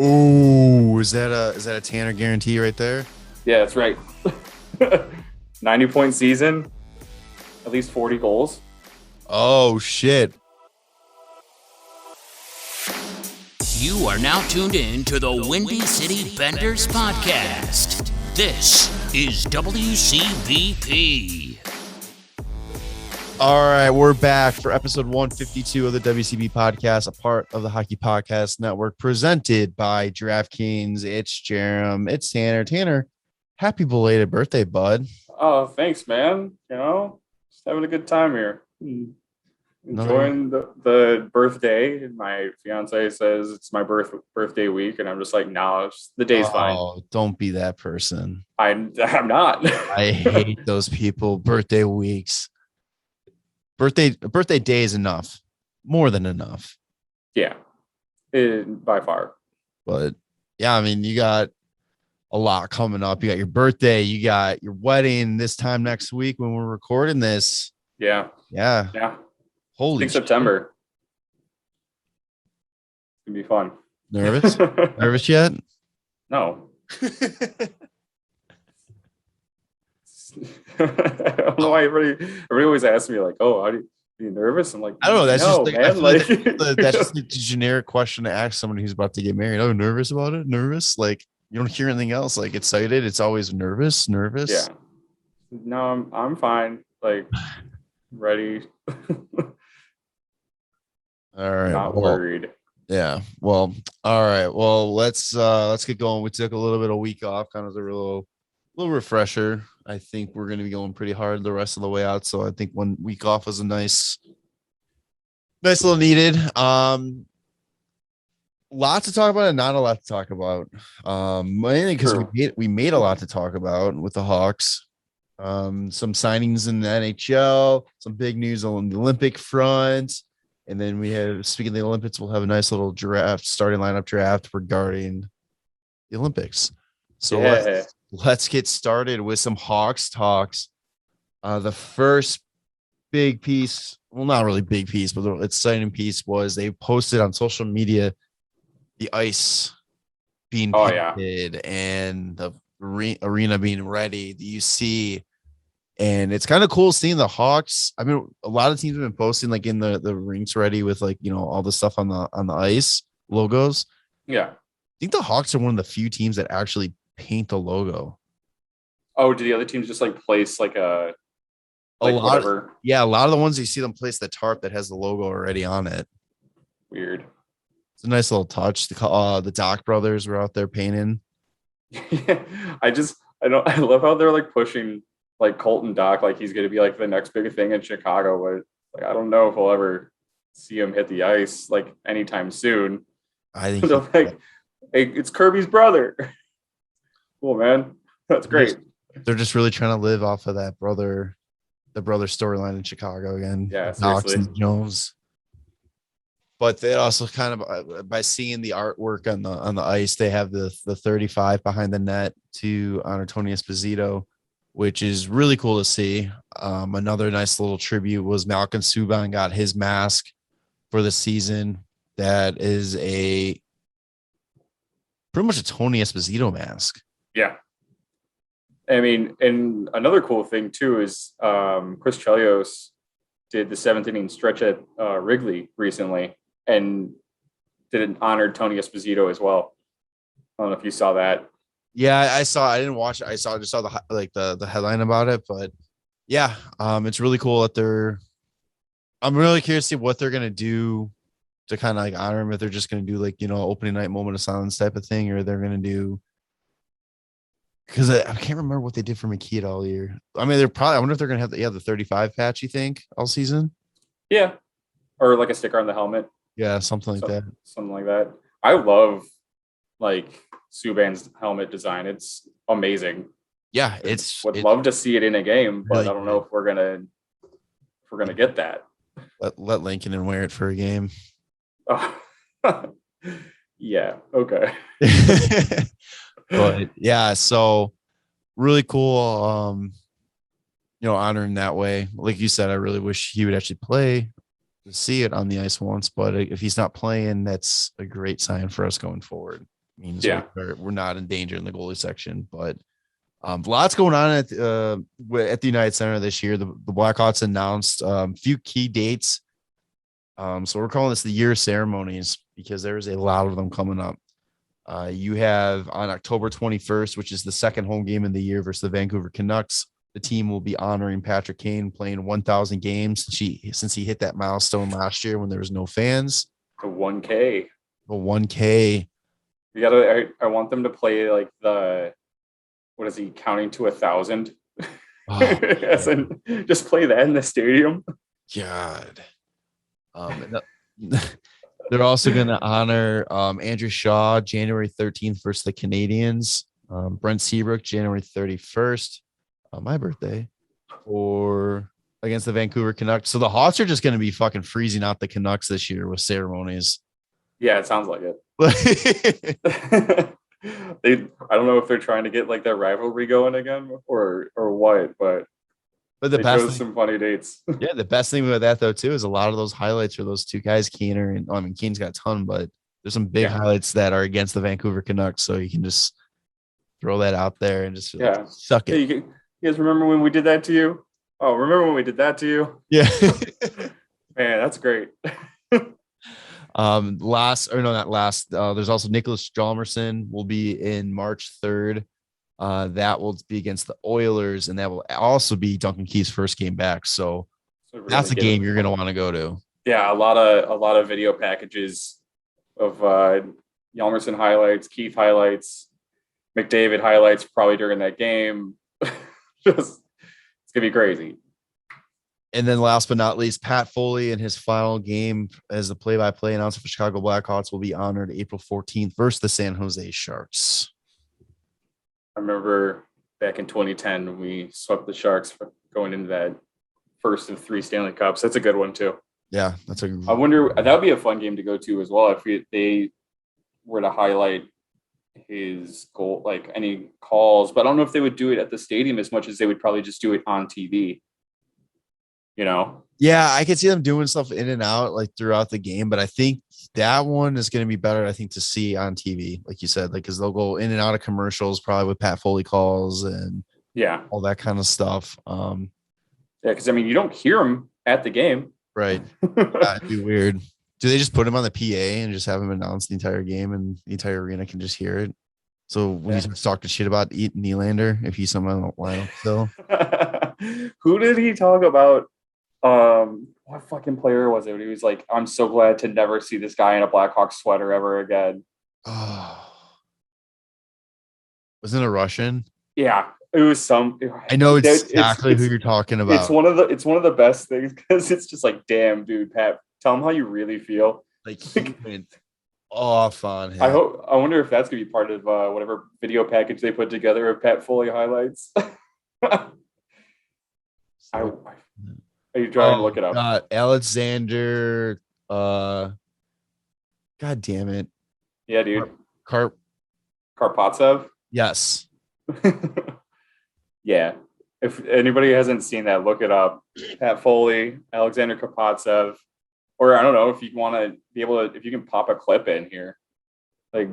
Oh, is that a Tanner guarantee right there? Yeah, that's right. 90-point season, at least 40 goals. Oh, shit. You are now tuned in to the Windy City Benders podcast. This is WCBP. All right, we're back for episode 152 of the WCB podcast, a part of the Hockey Podcast Network, presented by DraftKings. It's Jarom. It's Tanner. Tanner, happy belated birthday, bud. Oh, thanks, man. Just having a good time here. Enjoying the birthday. My fiance says it's my birthday week, and I'm just like, no, the day's fine. Oh, don't be that person. I'm not. I hate those people. Birthday weeks. Birthday day is enough. More than enough. Yeah, by far. But yeah, I mean, you got a lot coming up. You got your birthday. You got your wedding this time next week when we're recording this. Yeah. Holy shit. September. It's gonna be fun. Nervous? Nervous yet? No. I don't know why everybody always asks me like, "Oh, are you nervous?" I'm like, I don't know. That's no, just man. that's just a generic question to ask somebody who's about to get married. Oh, nervous about it? Nervous? Like you don't hear anything else. Like excited? It's always nervous. Yeah. No, I'm fine. Like ready. All right. Not worried. Yeah. Well. All right. Well, let's get going. We took a little bit of week off, kind of a little refresher. I think we're going to be going pretty hard the rest of the way out. So I think 1 week off was a nice little needed. Lots to talk about and not a lot to talk about. Mainly because we made a lot to talk about with the Hawks. Some signings in the NHL, some big news on the Olympic front. And then we have, speaking of the Olympics, we'll have a nice little starting lineup draft regarding the Olympics. So let's get started with some Hawks talks. The first big piece, well, not really big piece, but the exciting piece was they posted on social media the ice being painted and the arena being ready, the UC. And it's kind of cool seeing the Hawks. I mean, a lot of teams have been posting like in the rinks ready with like, all the stuff on the ice logos. Yeah. I think the Hawks are one of the few teams that actually paint the logo. Oh, do the other teams just like place like a lot of the ones you see them place the tarp that has the logo already on it. Weird. It's a nice little touch. The Doc brothers were out there painting. Yeah, I love how they're like pushing like Colton Doc like he's gonna be like the next big thing in Chicago, but like I don't know if we'll ever see him hit the ice like anytime soon. I think they're like, hey, it's Kirby's brother. Cool, man. That's great. They're just really trying to live off of the brother storyline in Chicago again. Yeah, Knox and Jones. But they also kind of, by seeing the artwork on the ice, they have the 35 behind the net to honor Tony Esposito, which is really cool to see. Another nice little tribute was Malcom Subban got his mask for the season. That is pretty much a Tony Esposito mask. Yeah. I mean, and another cool thing too is Chris Chelios did the 7th inning stretch at Wrigley recently and did an honored Tony Esposito as well. I don't know if you saw that. Yeah, I saw. I didn't watch it. I just saw the headline about it. But yeah, it's really cool that I'm really curious to see what they're gonna do to kind of like honor him. If they're just gonna do like opening night moment of silence type of thing, or they're gonna do. Because I can't remember what they did for McKee all year. I mean, I wonder if they're going to have the 35 patch, you think, all season? Yeah. Or like a sticker on the helmet. Yeah, something like that. Something like that. I love like Subban's helmet design. It's amazing. Yeah, would love to see it in a game, but really, I don't know if we're gonna get that. Let Lankinen wear it for a game. Oh. Yeah, okay. But yeah, so really cool. Honor him that way. Like you said, I really wish he would actually play to see it on the ice once. But if he's not playing, that's a great sign for us going forward. means we're not in danger in the goalie section. But lots going on at the United Center this year. The Blackhawks announced a few key dates. So we're calling this the year of ceremonies because there's a lot of them coming up. You have on October 21st, which is the second home game of the year versus the Vancouver Canucks. The team will be honoring Patrick Kane playing 1,000 games since he hit that milestone last year when there was no fans. The 1K. The 1K. You gotta. I want them to play like what is he counting to 1,000? Just play that in the stadium. God. They're also going to honor Andrew Shaw January 13th versus the Canadians. Brent Seabrook January 31st, my birthday, or against the Vancouver Canucks. So the Hawks are just going to be fucking freezing out the Canucks this year with ceremonies. Yeah, it sounds like it. I don't know if they're trying to get like their rivalry going again or what, but the best chose some funny dates. Yeah, the best thing with that though too is a lot of those highlights are those two guys, Keener and Keene's got a ton, but there's some big highlights that are against the Vancouver Canucks, so you can just throw that out there and just suck it. You guys remember when we did that to you? Oh, remember when we did that to you? Yeah. Man, that's great. Not last. There's also Niklas Hjalmarsson will be in March 3rd. That will be against the Oilers, and that will also be Duncan Keith's first game back. So really that's a game you're going to want to go to. Yeah, a lot of video packages of Hjalmarsson highlights, Keith highlights, McDavid highlights probably during that game. It's gonna be crazy. And then last but not least, Pat Foley in his final game as the play-by-play announcer for Chicago Blackhawks will be honored April 14th versus the San Jose Sharks. I remember back in 2010 when we swept the Sharks for going into that first of 3 Stanley Cups. That's a good one too. Yeah, I wonder, that would be a fun game to go to as well if they were to highlight his goal, like any calls. But I don't know if they would do it at the stadium as much as they would probably just do it on TV. You know? Yeah, I could see them doing stuff in and out like throughout the game, but I think that one is going to be better, I think, to see on TV, like you said, like because they'll go in and out of commercials probably with Pat Foley calls and all that kind of stuff. Yeah, because I mean, you don't hear them at the game, right? That'd be weird. Do they just put him on the PA and just have him announce the entire game and the entire arena can just hear it? So when he's talking shit about Nylander, if he's someone on the lineup still. Who did he talk about? What fucking player was it? He was like, I'm so glad to never see this guy in a Blackhawks sweater ever again. Oh, wasn't it a Russian? Yeah, it was some. I know exactly who you're talking about. It's one of the best things because it's just like, damn, dude, Pat, tell him how you really feel. Like he went off on him. I wonder if that's gonna be part of whatever video package they put together of Pat Foley highlights. Are you trying to look it up? Alexander. God damn it. Yeah, dude. Karpovtsev. Yes. Yeah. If anybody hasn't seen that, look it up. Pat Foley, Alexander Karpovtsev, or I don't know if you want to be able to, if you can pop a clip in here, like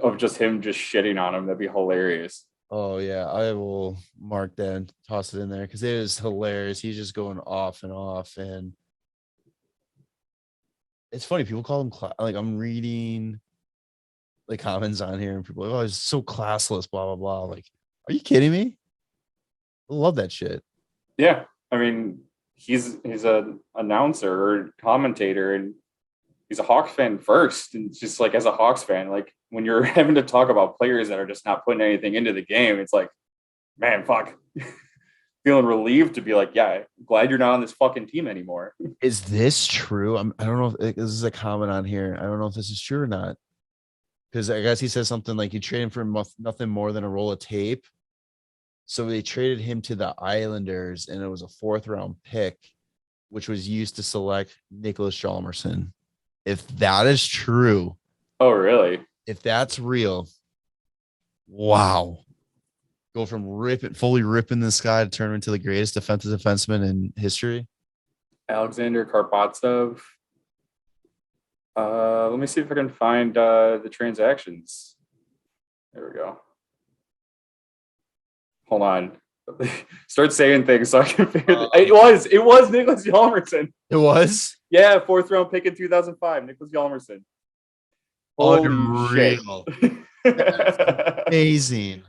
of just him just shitting on him, that'd be hilarious. Oh, yeah, I will mark that and toss it in there because it is hilarious. He's just going off and off. And it's funny. People call him like I'm reading the comments on here and people are like, oh, he's so classless, blah, blah, blah. Like, are you kidding me? I love that shit. Yeah. I mean, he's an announcer or commentator and he's a Hawks fan first. And just like as a Hawks fan, like, when you're having to talk about players that are just not putting anything into the game, it's like, man, fuck. Feeling relieved to be like, yeah, glad you're not on this fucking team anymore. Is this true? I don't know if this is a comment on here. I don't know if this is true or not. Because I guess he says something like he traded for nothing more than a roll of tape. So they traded him to the Islanders, and it was a 4th-round pick, which was used to select Niklas Hjalmarsson. If that is true. Oh, really? If that's real, wow. Go from fully ripping this guy to turn him into the greatest defensive defenseman in history. Alexander Karpovtsev. Let me see if I can find the transactions. There we go. Hold on. Start saying things so I can figure it was Niklas Hjalmarsson. It was? Yeah, 4th round pick in 2005, Niklas Hjalmarsson. Holy shit. Amazing.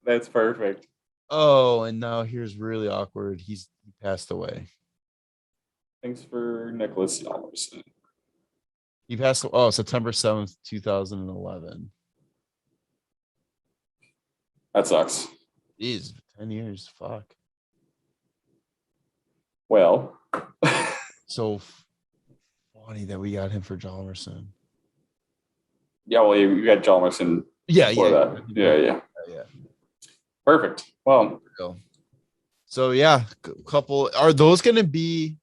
That's perfect. Oh, and now here's really awkward. He passed away. Thanks for Niklas Hjalmarsson. He passed September 7th, 2011. That sucks. Jeez, 10 years. Fuck. Well. So funny that we got him for Hjalmarsson. Yeah, well, you got Hjalmarsson. Yeah. Yeah. Perfect. Well. So, yeah, couple. Are those going to be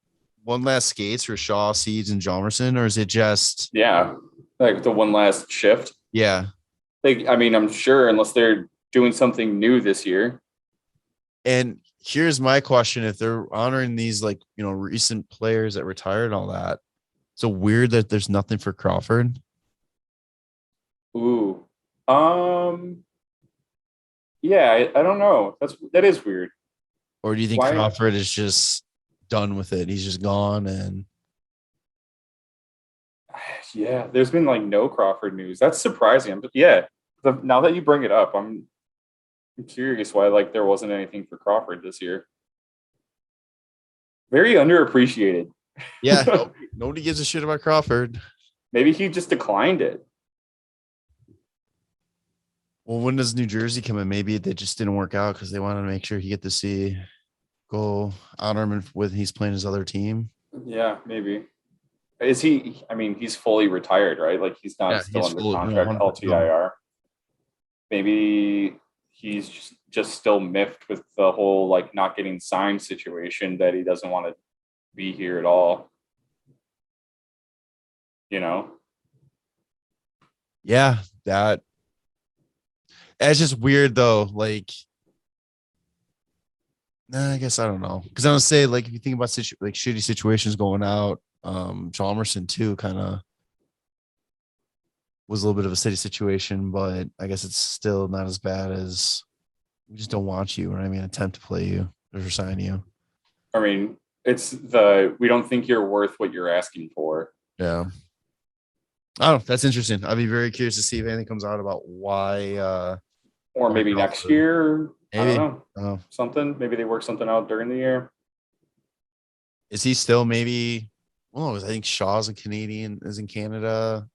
one last skates for Shaw, Seeds, and Hjalmarsson, or is it just? Yeah, like the one last shift. Yeah. I'm sure unless they're doing something new this year. And here's my question: if they're honoring these, recent players that retired and all that, so weird that there's nothing for Crawford. Ooh, yeah, I don't know. That is weird. Or do you think Crawford is just done with it? He's just gone, and yeah, there's been no Crawford news. That's surprising. Now that you bring it up, I'm curious why there wasn't anything for Crawford this year. Very underappreciated. Yeah, nobody gives a shit about Crawford. Maybe he just declined it. Well, when does New Jersey come in? Maybe they just didn't work out because they wanted to make sure he get to go honor him when he's playing his other team. Yeah, maybe. Is he? He's fully retired, right? He's not still under contract LTIR. Maybe he's just still miffed with the whole not getting signed situation, that he doesn't want to be here at all. Yeah, it's just weird though. I guess I don't know, because I would say if you think about shitty situations going out, Hjalmarsson too kind of was a little bit of a city situation, but I guess it's still not as bad as we just don't want you, or attempt to play you or sign you. It's we don't think you're worth what you're asking for. Yeah. Oh, that's interesting. I'd be very curious to see if anything comes out about why. Or maybe next year. Maybe. I don't know. Something. Maybe they work something out during the year. Is he still maybe? Well, I think Shaw's a Canadian, is in Canada.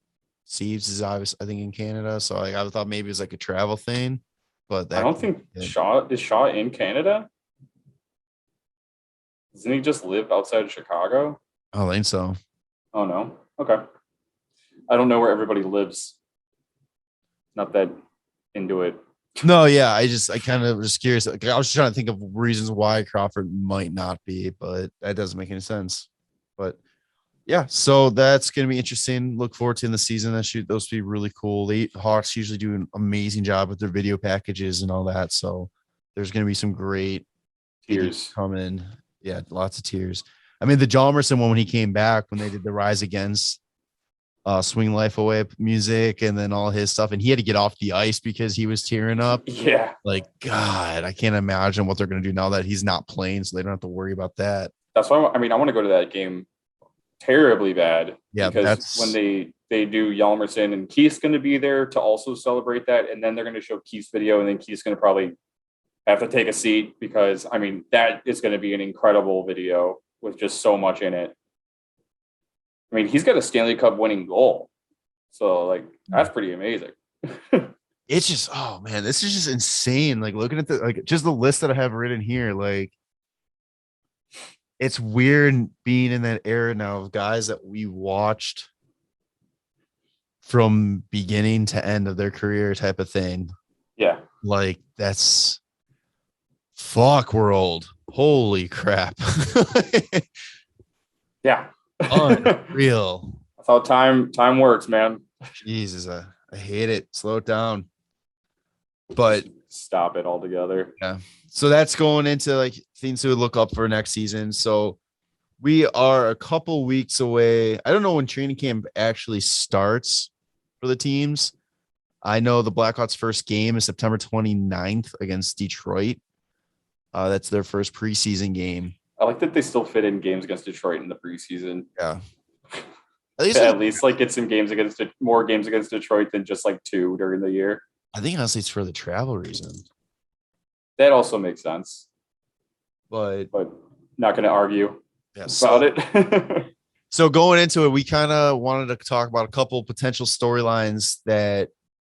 Seaves is obviously, I think, in Canada. So I thought maybe it's a travel thing. But I don't think Shaw is in Canada. Doesn't he just live outside of Chicago? I don't think so. Oh no. Okay. I don't know where everybody lives. Not that into it. No, yeah. I kind of was curious. I was trying to think of reasons why Crawford might not be, but that doesn't make any sense. But yeah, so that's going to be interesting. Look forward to in the season. Those be really cool. The Hawks usually do an amazing job with their video packages and all that. So there's going to be some great tears coming. Yeah, lots of tears. The Hjalmarsson one, when he came back, when they did the Rise Against Swing Life Away music and then all his stuff, and he had to get off the ice because he was tearing up. Yeah. God, I can't imagine what they're going to do now that he's not playing, so they don't have to worry about that. That's why I want to go to that game terribly bad. Yeah, because when they do Hjalmarsson, and Keith's going to be there to also celebrate that, and then they're going to show Keith's video, and then Keith's going to probably have to take a seat because that is going to be an incredible video with just so much in it. He's got a Stanley Cup winning goal. So that's pretty amazing. It's just, oh man, this is just insane. Looking at just the list that I have written here, it's weird being in that era now of guys that we watched from beginning to end of their career type of thing. Yeah. That's fuck, we're old. Holy crap. Yeah. Unreal. That's how time works, man. Jesus, I hate it. Slow it down. But stop it altogether. Yeah. So that's going into things to look up for next season. So we are a couple weeks away. I don't know when training camp actually starts for the teams. I know the Blackhawks' first game is September 29th against Detroit. That's their first preseason game. I like that they still fit in games against Detroit in the preseason. Yeah. At least like get some games against more games against Detroit than just like 2 during the year. I think honestly it's for the travel reason. That also makes sense. But not going to argue about it. So going into it, we kind of wanted to talk about a couple potential storylines that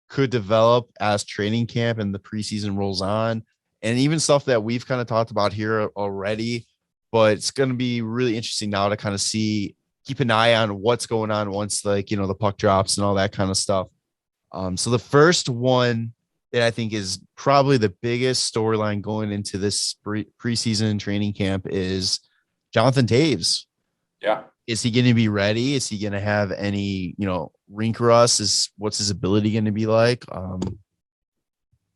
could develop as training camp and the preseason rolls on, and even stuff that we've kind of talked about here already. But it's going to be really interesting now to kind of keep an eye on what's going on once the puck drops and all that kind of stuff. So the first one that I think is probably the biggest storyline going into this preseason training camp is Jonathan Toews. Yeah. Is he going to be ready? Is he going to have any, rink rust? What's his ability going to be like?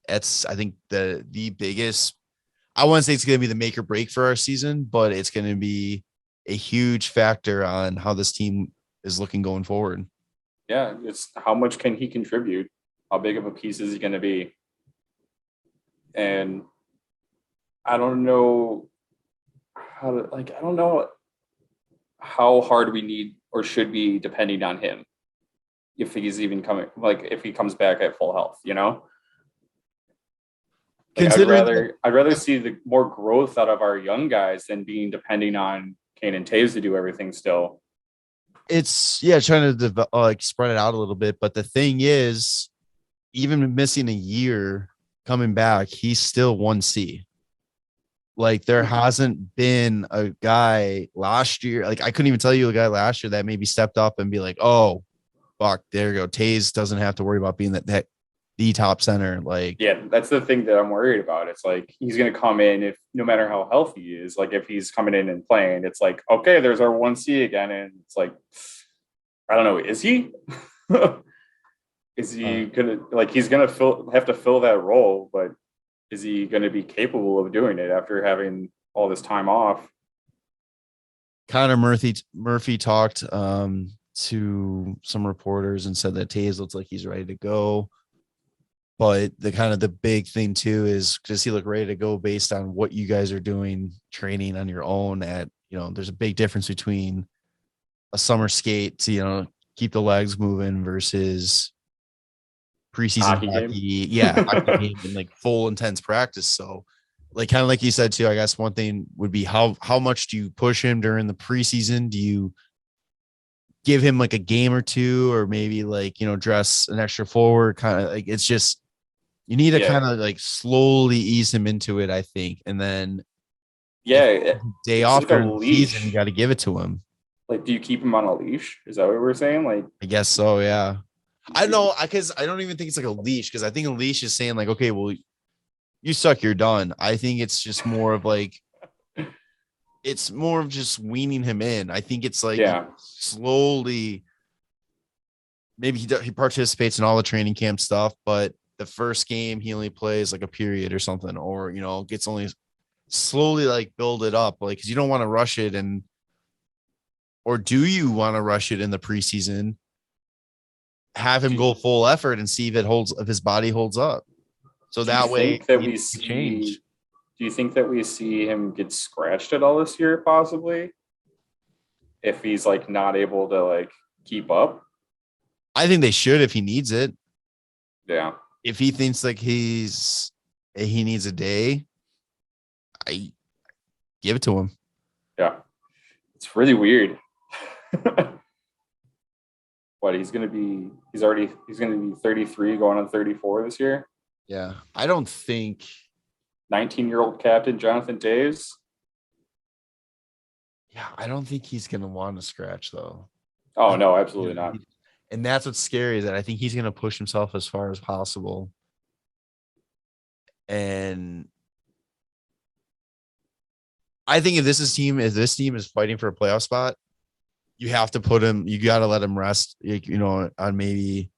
That's, I think, the biggest. I wouldn't say it's going to be the make or break for our season, but it's going to be a huge factor on how this team is looking going forward. Yeah, it's how much can he contribute? How big of a piece is he going to be? And I don't know how hard we need or should be depending on him if he's even coming, if he comes back at full health, I'd rather see the more growth out of our young guys than being depending on Kane and Toews to do everything still. It's trying to spread it out a little bit. But the thing is, even missing a year coming back, he's still 1C. There hasn't been a guy last year. I couldn't even tell you a guy last year that maybe stepped up and be like, oh, fuck, there you go. Toews doesn't have to worry about being that the top center. Yeah, that's the thing that I'm worried about. It's he's going to come in if no matter how healthy he is, if he's coming in and playing, it's okay, there's our 1C again. And it's I don't know, is he? Is he going to he's going to have to fill that role, but is he going to be capable of doing it after having all this time off? Connor Murphy talked to some reporters and said that Toews looks like he's ready to go. But the big thing too is, does he look ready to go based on what you guys are doing training on your own there's a big difference between a summer skate to, keep the legs moving versus preseason hockey game and full intense practice. So kind of like you said too, I guess one thing would be how much do you push him during the preseason? Do you give him a game or two, or maybe dress an extra forward it's just, you need to kind of slowly ease him into it, I think. And then day off during the season, you got to give it to him. Do you keep him on a leash? Is that what we're saying? I guess so. Yeah. I know, because I don't even think it's a leash, because I think a leash is saying okay, well, you suck, you're done. I think it's just more of it's more of just weaning him in. I think it's slowly. Maybe he participates in all the training camp stuff, but the first game he only plays a period or something, or gets only slowly build it up, because you don't want to rush it. Or do you want to rush it in the preseason? Have him go full effort and see if his body holds up. So that way we change. Do you think that we see him get scratched at all this year, possibly? If he's not able to keep up? I think they should if he needs it. Yeah. If he thinks he needs a day, I give it to him. Yeah. It's really weird. What, he's going to be 33 going on 34 this year. Yeah. I don't think 19-year-old captain Jonathan Toews. Yeah. I don't think he's going to want to scratch though. Oh no, absolutely not. And that's what's scary, is that I think he's going to push himself as far as possible. And I think if this team is fighting for a playoff spot, you have to you got to let him rest, on maybe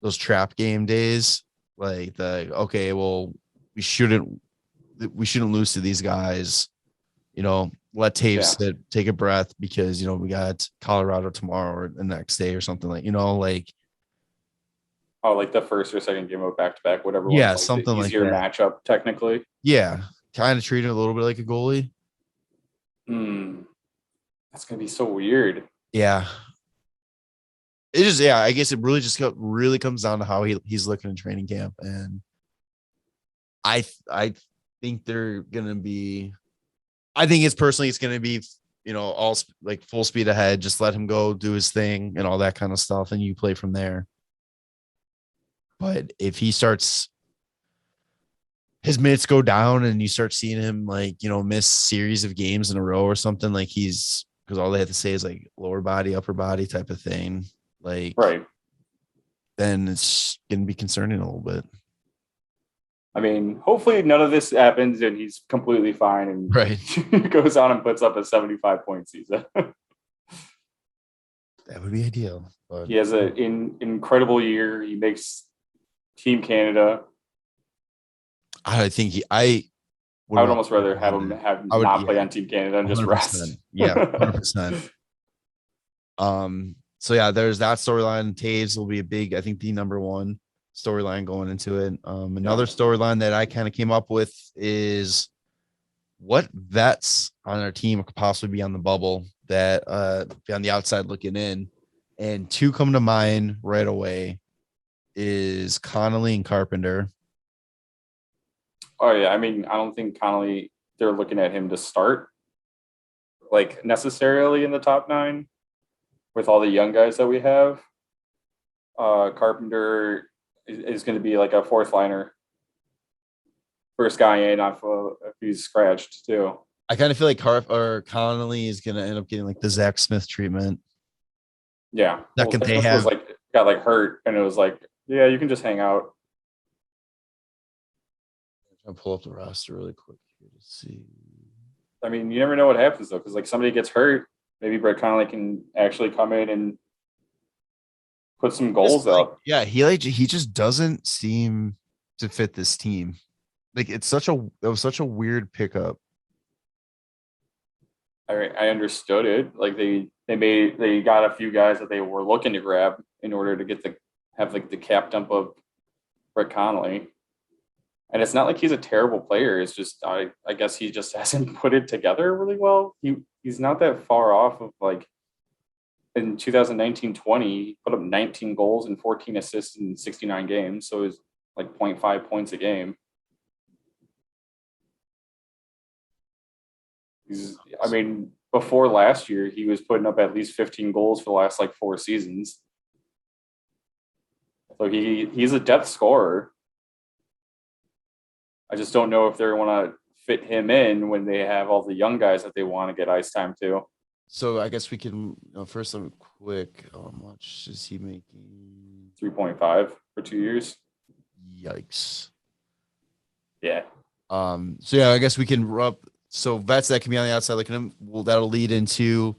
those trap game days. Okay, well, we shouldn't lose to these guys, let Toews sit, take a breath, because, we got Colorado tomorrow or the next day or something Oh, like the first or second game of back-to-back, whatever. Yeah, one's like something the like easier that. matchup, technically. Yeah, kind of treat it a little bit like a goalie. That's gonna be so weird. Yeah. It just, yeah, I guess it really just really comes down to how he's looking in training camp. And I think they're going to be, I think it's going to be, all like full speed ahead. Just let him go do his thing and all that kind of stuff. And you play from there. But if he starts, his minutes go down and you start seeing him miss series of games in a row or something, like because all they have to say is like lower body, upper body type of thing. Right. Then it's going to be concerning a little bit. I mean, hopefully none of this happens and he's completely fine and goes on and puts up a 75-point season. That would be ideal. But he has an incredible year. He makes Team Canada. I think I would almost rather have him not play on Team Canada and just 100%. rest. Yeah, 100%. So yeah, there's that storyline. Toews will be the number one storyline going into it. Another storyline that I kind of came up with is what vets on our team could possibly be on the bubble that be on the outside looking in. And two come to mind right away is Connolly and Carpenter. Oh yeah, I mean, I don't think Connolly, they're looking at him to start like necessarily in the top 9 with all the young guys that we have. Carpenter is going to be like a fourth liner. First guy in off if he's scratched too. I kind of feel like Connolly is going to end up getting like the Zach Smith treatment. Yeah. Second, they have got hurt and it was like, yeah, you can just hang out. I'll pull up the roster really quick here to see. I mean, you never know what happens though, because somebody gets hurt. Maybe Brett Connolly can actually come in and put some goals up. Yeah, he just doesn't seem to fit this team. Like it was such a weird pickup. I understood it. Like they got a few guys that they were looking to grab in order to have the cap dump of Brett Connolly. And it's not like he's a terrible player. It's just I guess he just hasn't put it together really well. He's not that far off of in 2019-20, he put up 19 goals and 14 assists in 69 games. So it's like 0.5 points a game. Before last year, he was putting up at least 15 goals for the last 4 seasons. So he's a depth scorer. I just don't know if they want to fit him in when they have all the young guys that they want to get ice time to. So I guess we can first look quick. How much is he making? 3.5 for 2 years. Yikes. Yeah. So yeah, I guess we can rub. So vets that can be on the outside looking at him. Well, that'll lead into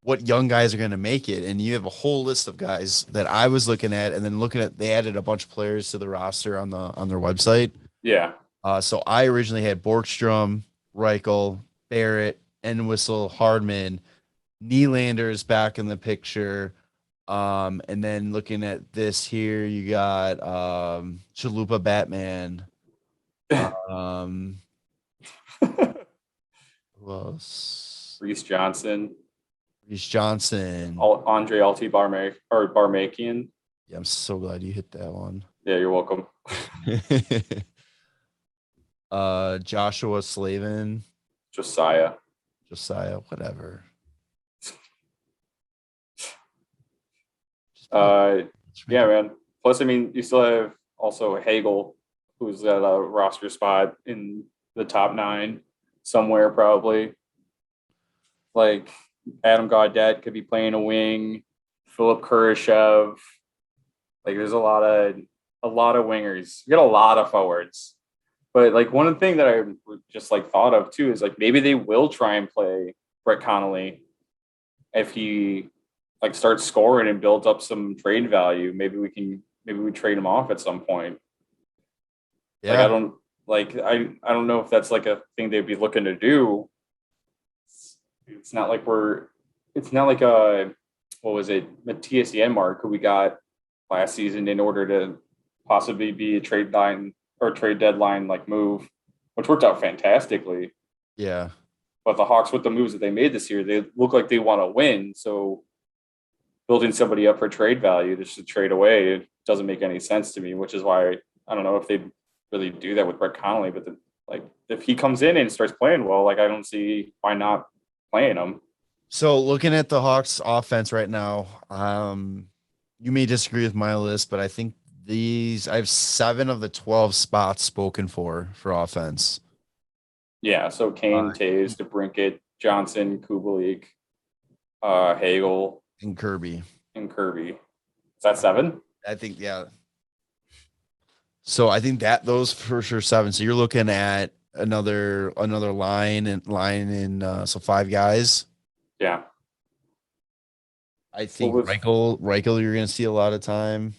what young guys are going to make it. And you have a whole list of guys that I was looking at, and then they added a bunch of players to the roster on their website. Yeah. So I originally had Borkstrom, Reichel, Barrett, Entwistle, Hardman, Nylander's back in the picture. And then looking at this here, you got Chalupa Batman. Who else? Reese Johnson. Andre Alti Barmakian. Yeah, I'm so glad you hit that one. Yeah, you're welcome. Joshua Slavin. Josiah, whatever. Yeah, man. Plus, you still have also Hagel, who's at a roster spot in the top 9 somewhere, probably. Adam Gaudette could be playing a wing. Philip Kurashev. There's a lot of wingers. You got a lot of forwards. But one thing that I just thought of too is maybe they will try and play Brett Connolly if he starts scoring and builds up some trade value. Maybe we trade him off at some point. Yeah. I don't know if that's a thing they'd be looking to do. It's not like what was it, Matthias Janmark, who we got last season in order to possibly be a trade deadline like move, which worked out fantastically. Yeah. But the Hawks, with the moves that they made this year, they look like they want to win. So building somebody up for trade value just to trade away, it doesn't make any sense to me, which is why I don't know if they'd really do that with Brett Connolly. But if he comes in and starts playing well, like I don't see why not playing him. So looking at the Hawks offense right now, you may disagree with my list, but I think I have 7 of the 12 spots spoken for offense. Yeah, so Kane, Toews, DeBrincat, Johnson, Kubalik, Hagel, and Kirby. Is that 7? I think, yeah. So I think that those for sure 7. So you're looking at another line in so 5 guys. Yeah. I think Reichel, you're going to see a lot of time.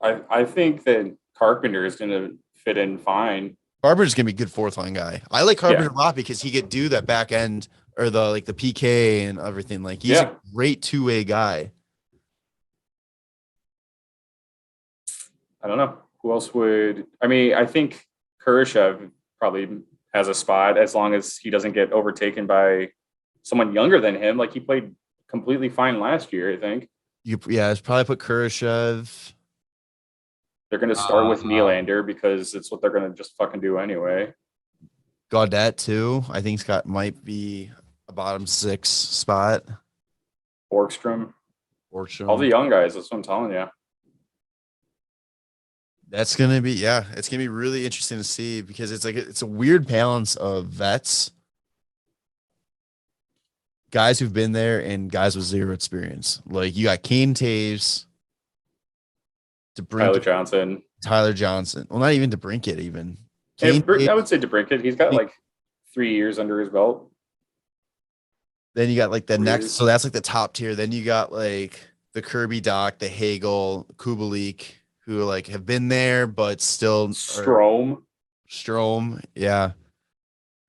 I think that Carpenter is going to fit in fine. Carpenter's gonna be a good 4th line guy. I like Carpenter a lot because he could do that back end or the PK and everything. Like he's a great 2-way guy. I don't know who else would. I mean, I think Kurashev probably has a spot as long as he doesn't get overtaken by someone younger than him. Like he played completely fine last year. I think. It's probably put Kurashev. They're going to start with Nylander because it's what they're going to just fucking do anyway. Gaudette too. I think Scott might be a bottom 6 spot. Borgstrom. All the young guys. That's what I'm telling you. That's going to be, it's going to be really interesting to see because it's a weird balance of vets, guys who've been there and guys with 0 experience. Like you got Kane, Toews, Tyler Johnson. Well, not even DeBrincat even. I would say DeBrincat. He's got 3 years under his belt. Then you got the next. So that's the top tier. Then you got the Kirby Doc, the Hagel, Kubalik, who have been there, but still Strome. Yeah.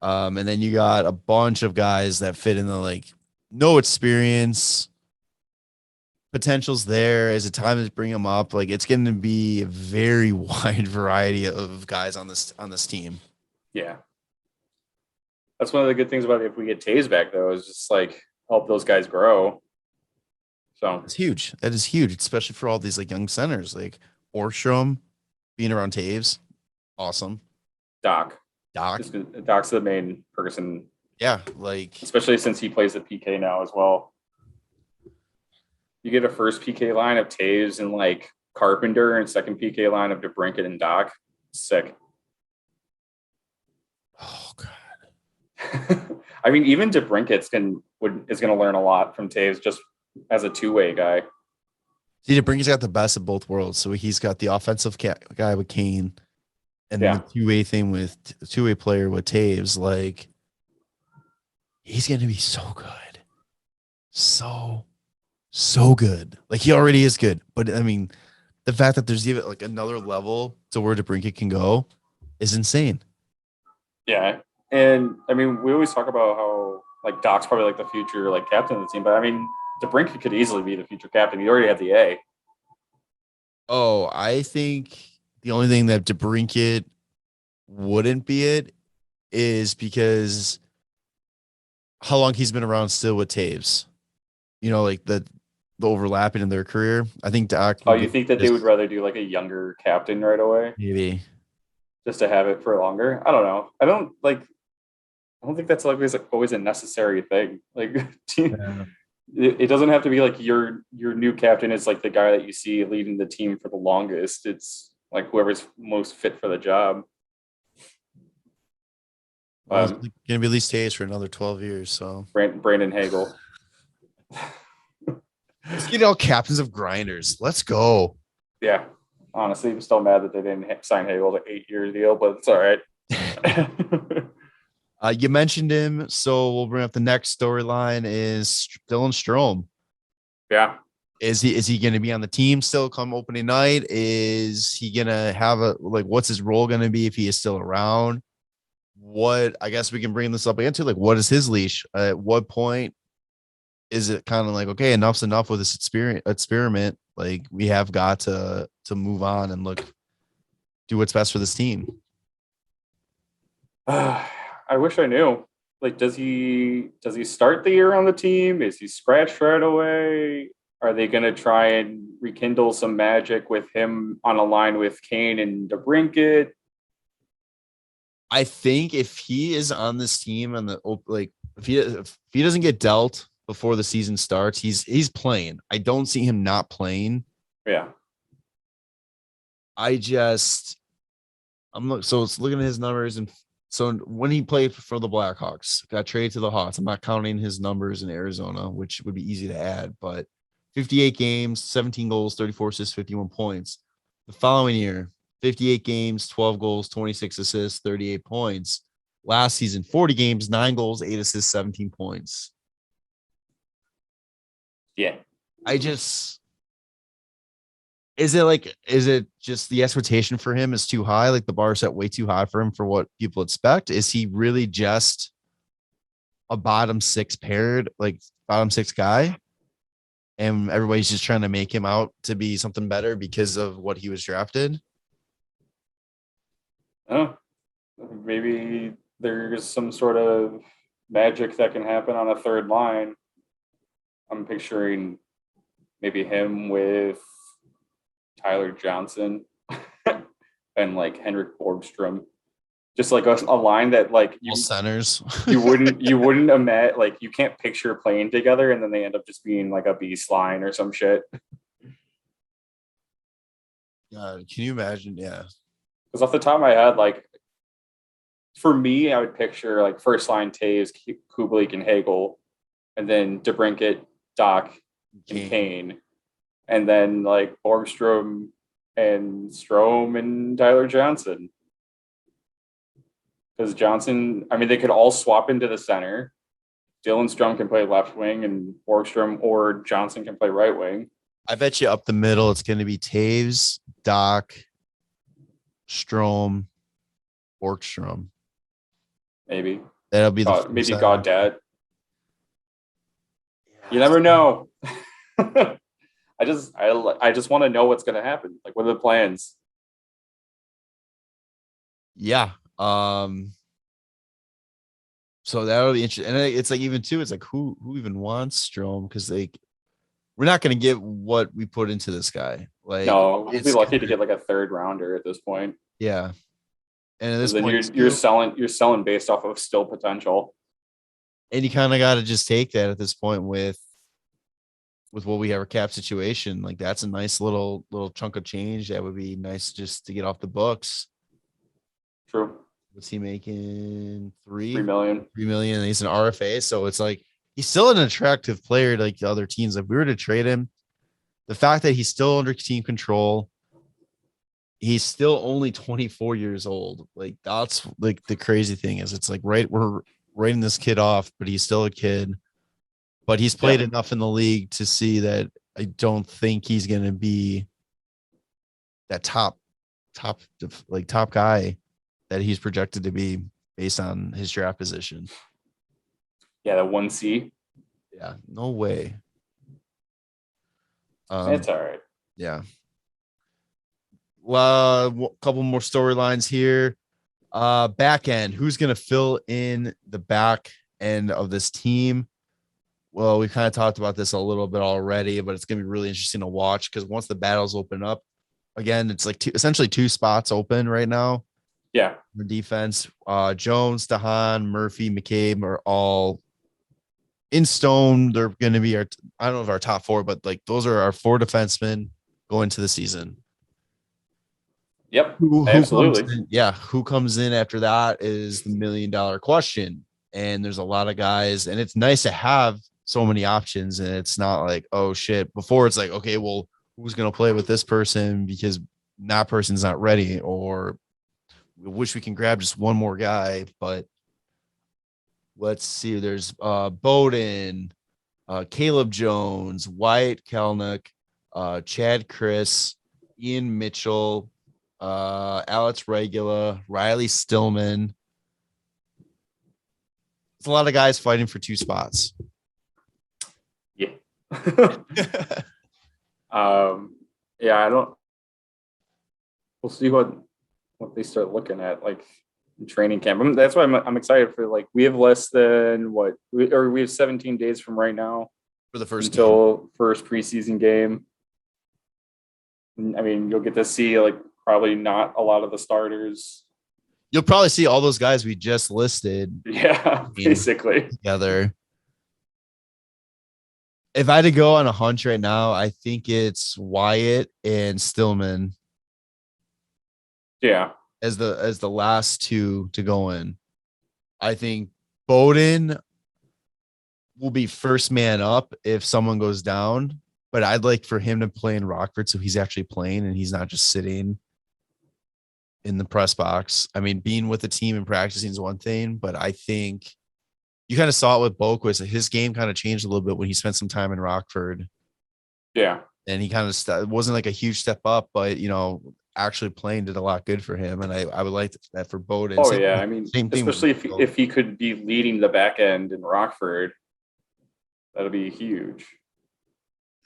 And then you got a bunch of guys that fit in the no experience. Potential's there. As a time to bring them up, it's going to be a very wide variety of guys on this team. Yeah, that's one of the good things about it. If we get Toews back, though, is just help those guys grow. So it's huge. That is huge, especially for all these young centers Orstrom being around Toews. Awesome. Doc's the main person. Yeah, especially since he plays the PK now as well. You get a first PK line of Toews and Carpenter and second PK line of DeBrincat and Doc. Sick. Oh God. I mean, even DeBrincat is going to learn a lot from Toews just as a 2-way guy. See, DeBrincat's got the best of both worlds. So he's got the offensive guy with Kane, and the 2-way thing with the 2-way player with Toews. He's going to be so good. So good. He already is good. But I mean, the fact that there's even another level to where DeBrincat can go is insane. Yeah. And I mean, we always talk about how Doc's probably the future captain of the team, but I mean, DeBrincat could easily be the future captain. He already had the A. Oh, I think the only thing that DeBrincat wouldn't be it is how long he's been around still with Toews. The overlapping in their career. I think Doc. Oh, you think that they would rather do a younger captain right away? Maybe. Just to have it for longer? I don't know. I don't think that's always a necessary thing. It doesn't have to be your new captain is the guy that you see leading the team for the longest. It's whoever's most fit for the job. Well, it's going to be at least Toews for another 12 years. So Brandon Hagel. Let's get all captains of grinders. Let's go. Yeah. Honestly, I'm still mad that they didn't sign Hagel to 8-year deal, but it's all right. You mentioned him, so we'll bring up the next storyline is Dylan Strome. Yeah. Is he going to be on the team still come opening night? Is he going to have what's his role going to be if he is still around? I guess we can bring this up again too. What is his leash? At what point is it kind of okay, enough's enough with this experiment? Like, we have got to move on and do what's best for this team. I wish I knew. Like, does he start the year on the team? Is he scratched right away? Are they going to try and rekindle some magic with him on a line with Kane and DeBrincat? I think if he is on this team and if he doesn't get dealt before the season starts, he's playing. I don't see him not playing. Yeah. So it's looking at his numbers, and so when he played for the Blackhawks, got traded to the Hawks. I'm not counting his numbers in Arizona, which would be easy to add, but 58 games, 17 goals, 34 assists, 51 points. The following year, 58 games, 12 goals, 26 assists, 38 points. Last season, 40 games, 9 goals, 8 assists, 17 points. Yeah. Is it just the expectation for him is too high? Like, the bar set way too high for him for what people expect? Is he really just a bottom six guy? And everybody's just trying to make him out to be something better because of what he was drafted? Oh, maybe there's some sort of magic that can happen on a third line. I'm picturing maybe him with Tyler Johnson and like Henrik Borgstrom, just like a line that like all centers. you wouldn't imagine, like, you can't picture playing together, and then they end up just being like a beast line or some shit. God, can you imagine? Yeah. Because off the top of my head, like, for me, I would picture like first line Toews, Kubalik, and Hagel, and then DeBrincat, Doc, and Kane, and then like Borgstrom and Strome and Tyler Johnson. Because Johnson, I mean, they could all swap into the center. Dylan Strome can play left wing, and Borgstrom or Johnson can play right wing. I bet you up the middle, it's going to be Toews, Doc, Strome, Borgstrom. Maybe that'll be maybe God Dad. You never know. I just want to know what's going to happen. Like, what are the plans? Yeah. So that'll be interesting. And it's like, even too, it's like who even wants Strome? Because like, we're not going to get what we put into this guy. Like, no, we'd be lucky to get like a third rounder at this point. Yeah. And at this then point, you're selling based off of still potential. And you kind of got to just take that at this point with what we have our cap situation. Like, that's a nice little chunk of change. That would be nice just to get off the books. True. What's he making? $3 million. $3 million. He's an RFA. So it's like, he's still an attractive player like the other teams. If we were to trade him, the fact that he's still under team control, he's still only 24 years old. Like, that's like the crazy thing is, it's like, we're writing this kid off, but he's still a kid. But he's played enough in the league to see that I don't think he's going to be that top guy that he's projected to be based on his draft position. Yeah, the 1C. Yeah, no way. It's all right. Yeah. Well, a couple more storylines here. Back end. Who's going to fill in the back end of this team? Well, we kind of talked about this a little bit already, but it's going to be really interesting to watch because once the battles open up, again, it's like essentially two spots open right now. Yeah. The defense, Jones, Dahan, Murphy, McCabe are all in stone. They're going to be I don't know if our top four, but like those are our four defensemen going to the season. Yep. Absolutely. Who comes in after that is the $1 million question. And there's a lot of guys, and it's nice to have so many options. And it's not like, oh shit. Before it's like, okay, well, who's going to play with this person because that person's not ready, or we wish we can grab just one more guy. But let's see. There's Bowden, Caleb Jones, Wyatt Kelnick, Chad Chris, Ian Mitchell, Alex Regula, Riley Stillman. It's a lot of guys fighting for two spots. Yeah. Yeah, I don't. We'll see what they start looking at, like in training camp. That's why I'm excited for. Like, we have less than we have 17 days from right now for the first first preseason game. I mean, you'll get to see like probably not a lot of the starters. You'll probably see all those guys we just listed. Yeah, basically together. If I had to go on a hunch right now, I think it's Wyatt and Stillman. Yeah. As the last two to go in. I think Bowden will be first man up if someone goes down, but I'd like for him to play in Rockford so he's actually playing and he's not just sitting in the press box. I mean, being with the team and practicing is one thing, but I think you kind of saw it with Boquist. His game kind of changed a little bit when he spent some time in Rockford. Yeah. And he kind of it wasn't like a huge step up, but actually playing did a lot good for him. And I would like that for Bowden. Oh, yeah. I mean, especially if he could be leading the back end in Rockford, that'll be huge.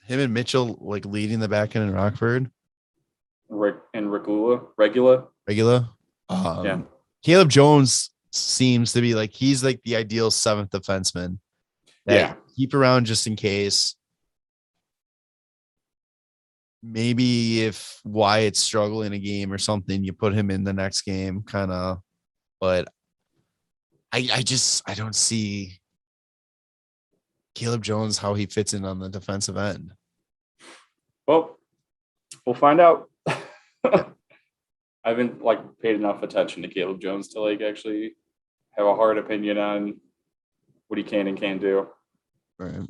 Him and Mitchell like leading the back end in Rockford. And Regula. Yeah. Caleb Jones seems to be like he's like the ideal seventh defenseman. Yeah. Keep around just in case. Maybe if Wyatt's struggling a game or something, you put him in the next game, kind of. But I don't see Caleb Jones how he fits in on the defensive end. Well, we'll find out. I haven't paid enough attention to Caleb Jones to actually have a hard opinion on what he can and can't do. Right.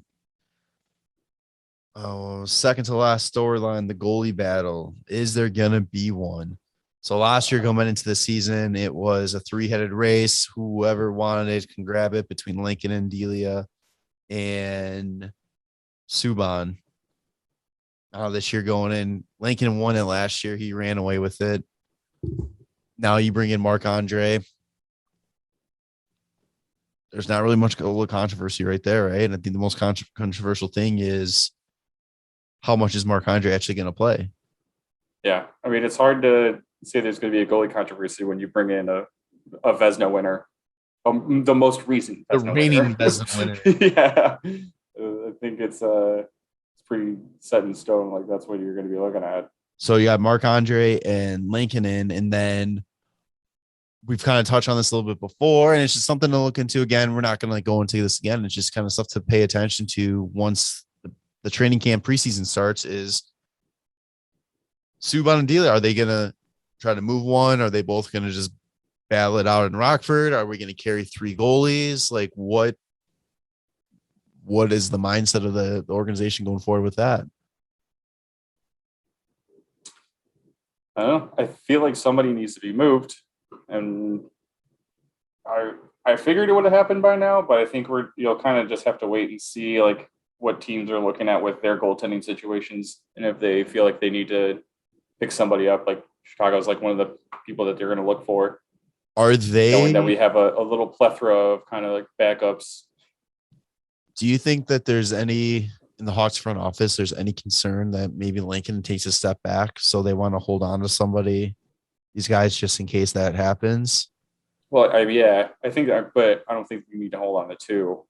Oh, second to last storyline, the goalie battle. Is there gonna be one? So last year coming into the season, it was a 3-headed race. Whoever wanted it can grab it between Lankinen, Delia, and Subban. This year going in, Lankinen won it last year. He ran away with it. Now you bring in Marc-Andre. There's not really much controversy right there, right? And I think the most controversial thing is how much is Marc-Andre actually going to play? Yeah. I mean, it's hard to say there's going to be a goalie controversy when you bring in a Vezina winner, the most recent reigning Vezina winner. Yeah. I think it's pretty set in stone. That's what you're going to be looking at. So you got Marc-Andre and Lankinen, and then we've kind of touched on this a little bit before, and it's just something to look into. Again, we're not going to go into this again. It's just kind of stuff to pay attention to once the training camp preseason starts. Is Subban and Delia, are they going to try to move one? Are they both going to just battle it out in Rockford? Are we going to carry 3 goalies? What is the mindset of the organization going forward with that? I don't know. I feel like somebody needs to be moved, and I figured it would have happened by now, but I think you'll kind of just have to wait and see what teams are looking at with their goaltending situations, and if they feel like they need to pick somebody up. Chicago's one of the people that they're going to look for. Are they knowing that we have a little plethora of kind of backups? Do you think that there's any in the Hawks front office, there's any concern that maybe Lankinen takes a step back, so they want to hold on to these guys just in case that happens? Well, I think that, but I don't think you need to hold on to 2.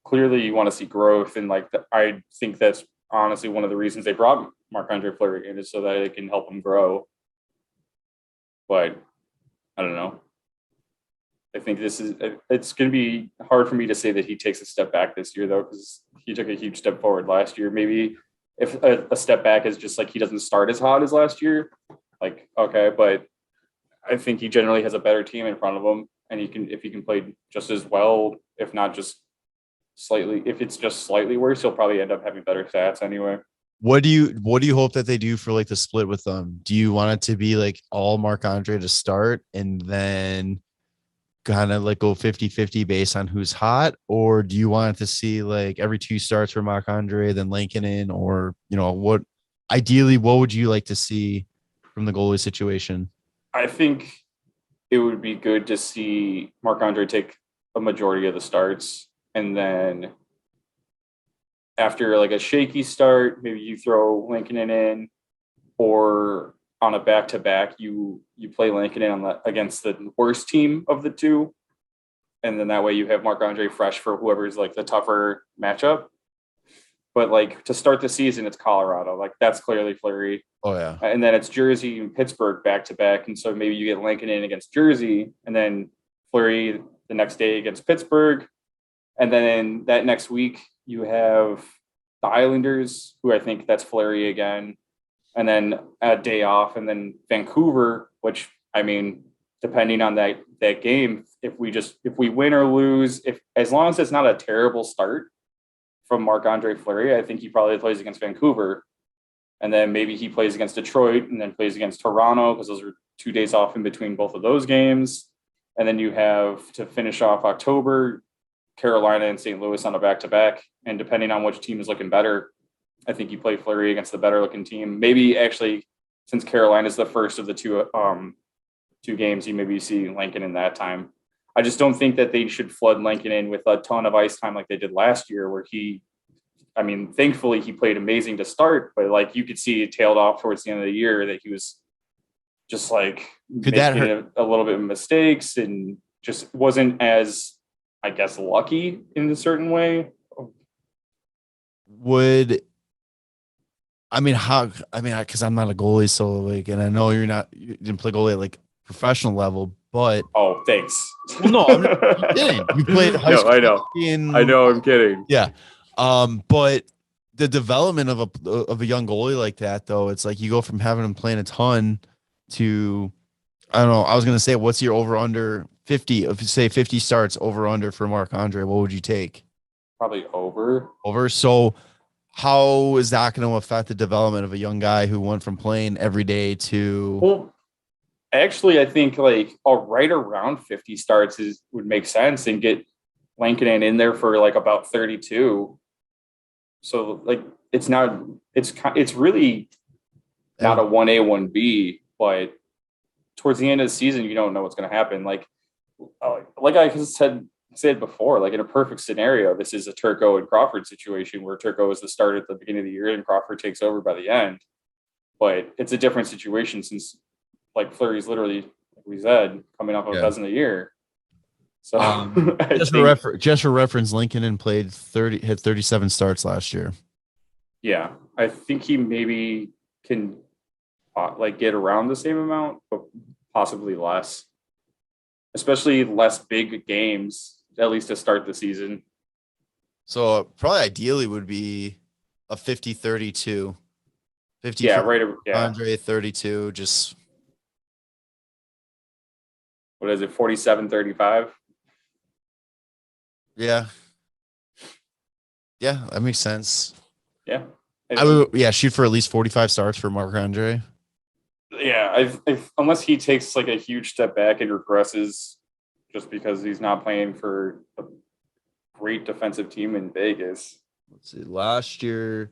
Clearly you want to see growth, and I think that's honestly one of the reasons they brought Marc-Andre Fleury in, is so that it can help him grow. But I don't know. I think it's going to be hard for me to say that he takes a step back this year, though, because he took a huge step forward last year. Maybe if a step back is just he doesn't start as hot as last year, okay, but I think he generally has a better team in front of him, and if he can play just as well, if not just slightly, if it's just slightly worse, he'll probably end up having better stats anyway. What do you hope that they do for the split with them? Do you want it to be all Marc-Andre to start and then kind of go 50-50 based on who's hot, or do you want it to see every 2 starts for Marc-Andre, then Lankinen, or what would you like to see from the goalie situation? I think it would be good to see Marc-Andre take a majority of the starts, and then after like a shaky start, maybe you throw Lankinen in, or on a back-to-back, you play Lankinen against the worst team of the two. And then that way you have Marc-Andre fresh for whoever's like the tougher matchup. But like to start the season, it's Colorado. Like that's clearly Fleury. Oh yeah. And then it's Jersey and Pittsburgh back to back. And so maybe you get Lankinen against Jersey and then Fleury the next day against Pittsburgh. And then that next week you have the Islanders, who I think that's Fleury again. And then a day off, and then Vancouver, which I mean, depending on that game, if we win or lose, as long as it's not a terrible start from Marc-Andre Fleury, I think he probably plays against Vancouver. And then maybe he plays against Detroit and then plays against Toronto, because those are 2 days off in between both of those games. And then you have to finish off October, Carolina and St. Louis on a back-to-back. And depending on which team is looking better, I think you play Fleury against the better looking team. Maybe actually, since Carolina is the first of the two games, you maybe see Lankinen that time. I just don't think that they should flood Lankinen with a ton of ice time like they did last year, where thankfully he played amazing to start, but like you could see it tailed off towards the end of the year that he was just like making a little bit of mistakes and just wasn't as, I guess, lucky in a certain way. Because I'm not a goalie, so like, and I know you didn't play goalie at like professional level, but thanks. Well, no, you didn't. You played high school. I know. I'm kidding. Yeah. But the development of a young goalie like that, though, it's like you go from having him playing a ton to, I don't know. I was gonna say, what's your over under 50? If you say 50 starts over under for Marc-Andre, what would you take? Probably over. So how is that going to affect the development of a young guy who went from playing every day to? Well, actually, I think like right around 50 starts would make sense, and get Lankinen in there for like about 32. So like it's really not a 1A, 1B, but towards the end of the season, you don't know what's going to happen. Like I said before, like in a perfect scenario, this is a Turco and Crawford situation where Turco is the starter at the beginning of the year and Crawford takes over by the end. But it's a different situation since like Fleury's literally, like we said, coming off of a dozen a year. So just for reference, Lankinen hit 37 starts last year. Yeah, I think he maybe can like get around the same amount, but possibly less, especially less big games, at least to start the season. So probably ideally would be a 50-32. 50 Andre 32, just what is it, 47-35? Yeah, that makes sense. Yeah, I would shoot for at least 45 starts for Marc-Andre. Yeah, unless he takes like a huge step back and regresses just because he's not playing for a great defensive team in Vegas. Let's see, last year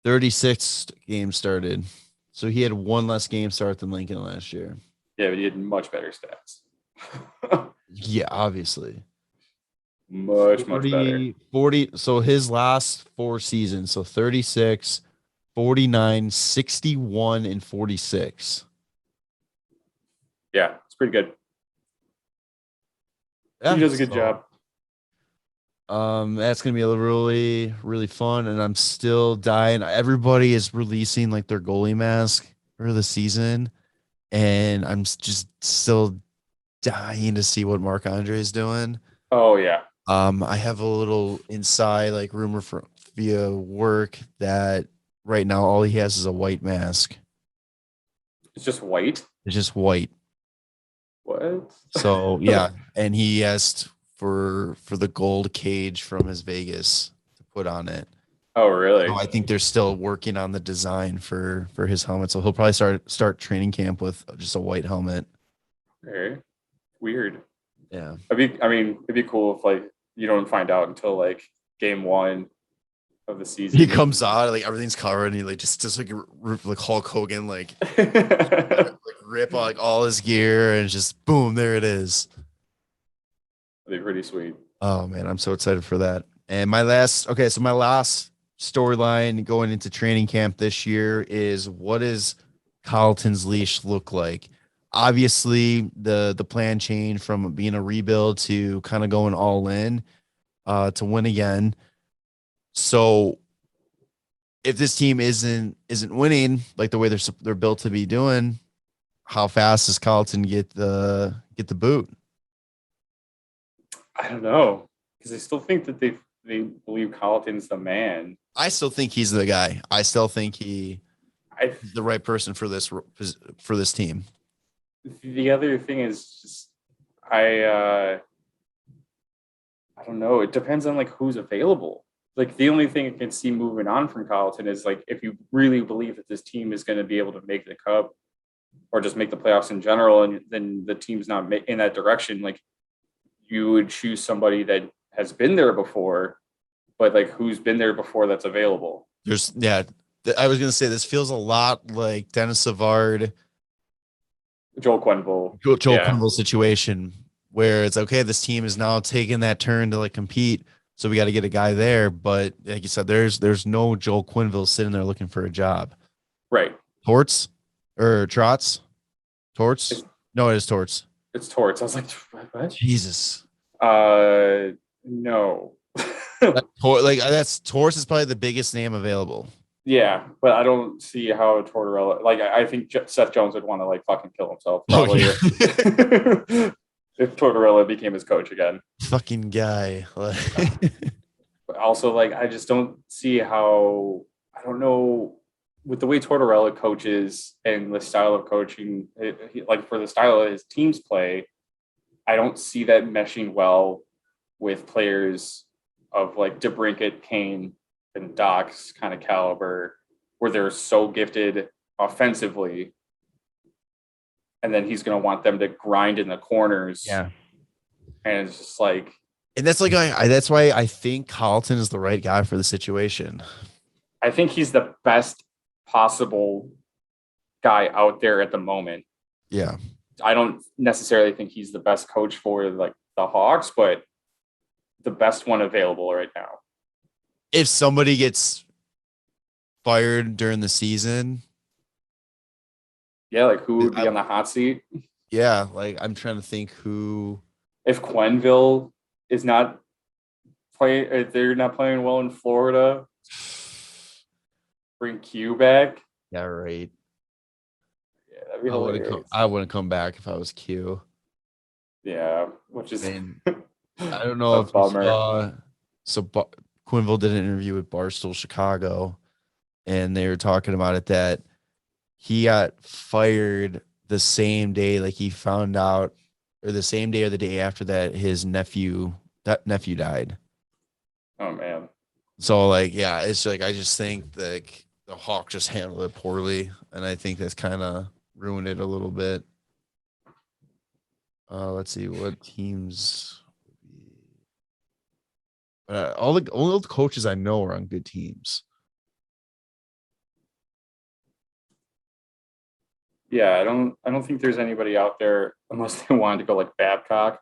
36 games started, so he had one less game start than Lankinen last year. Yeah, but he had much better stats. Yeah, obviously. Much better. 40. So his last 4 seasons, so 36, 49, 61, and 46. Yeah, it's pretty good. Yeah, he does a good job. That's gonna be really, really fun, and I'm still dying. Everybody is releasing like their goalie mask for the season, and I'm just still dying to see what Marc-Andre is doing. Oh yeah. I have a little inside like rumor via work that right now all he has is a white mask. It's just white? It's just white. What? So yeah, and he asked for the gold cage from his Vegas to put on it. Oh really? So I think they're still working on the design for his helmet. So he'll probably start training camp with just a white helmet. Okay. Weird. Yeah. It'd be cool if like you don't find out until like game 1 of the season. He comes out like everything's covered, and he like just like Hulk Hogan like, like rip like all his gear, and just boom, there it is. That'd be pretty sweet. Oh man, I'm so excited for that. And my last storyline going into training camp this year is, what does Colliton's leash look like? Obviously, the plan changed from being a rebuild to kind of going all in to win again. So if this team isn't winning like the way they're built to be doing, how fast does Colliton get the boot? I don't know, because I still think that they believe Colliton's the man. I still think he's the guy. I still think he's the right person for this team. The other thing is just I don't know. It depends on like who's available. Like the only thing I can see moving on from Colliton is like if you really believe that this team is going to be able to make the Cup or just make the playoffs in general, and then the team's not in that direction, like you would choose somebody that has been there before, but like who's been there before that's available. I was going to say, this feels a lot like Dennis Savard, Joel Quenneville Quenneville situation, where it's okay, this team is now taking that turn to like compete, so we got to get a guy there. But like you said, there's no Joel Quenneville sitting there looking for a job. Right. Torts or Trotz? Torts? No, it is Torts. It's Torts. I was like, what? Jesus. No. That's Torts is probably the biggest name available. Yeah, but I don't see how Tortorella. Like, I think Seth Jones would want to like fucking kill himself probably if Tortorella became his coach again. Fucking guy. But also, like, I just don't see how. I don't know, with the way Tortorella coaches and the style of coaching, like for the style of his teams play, I don't see that meshing well with players of like DeBrincat, Kane, and Doc's kind of caliber, where they're so gifted offensively, and then he's going to want them to grind in the corners. Yeah, and it's just like, and that's like that's why I think Colliton is the right guy for the situation. I think he's the best possible guy out there at the moment. Yeah, I don't necessarily think he's the best coach for like the Hawks, but the best one available right now. If somebody gets fired during the season, yeah, like who would be on the hot seat? Yeah, like I'm trying to think who. If Quenneville is not playing, if they're not playing well in Florida, bring Q back. Yeah, right. Yeah, that'd be hilarious. I wouldn't come back if I was Q. Yeah, which is I don't know if you saw. Quenneville did an interview with Barstool Chicago, and they were talking about it that he got fired the same day, like he found out, or the same day or the day after that his nephew died. Oh man. So like, yeah, it's like I just think like the Hawks just handled it poorly, and I think that's kind of ruined it a little bit. Let's see what teams. All the coaches I know are on good teams. Yeah, I don't think there's anybody out there unless they wanted to go like Babcock.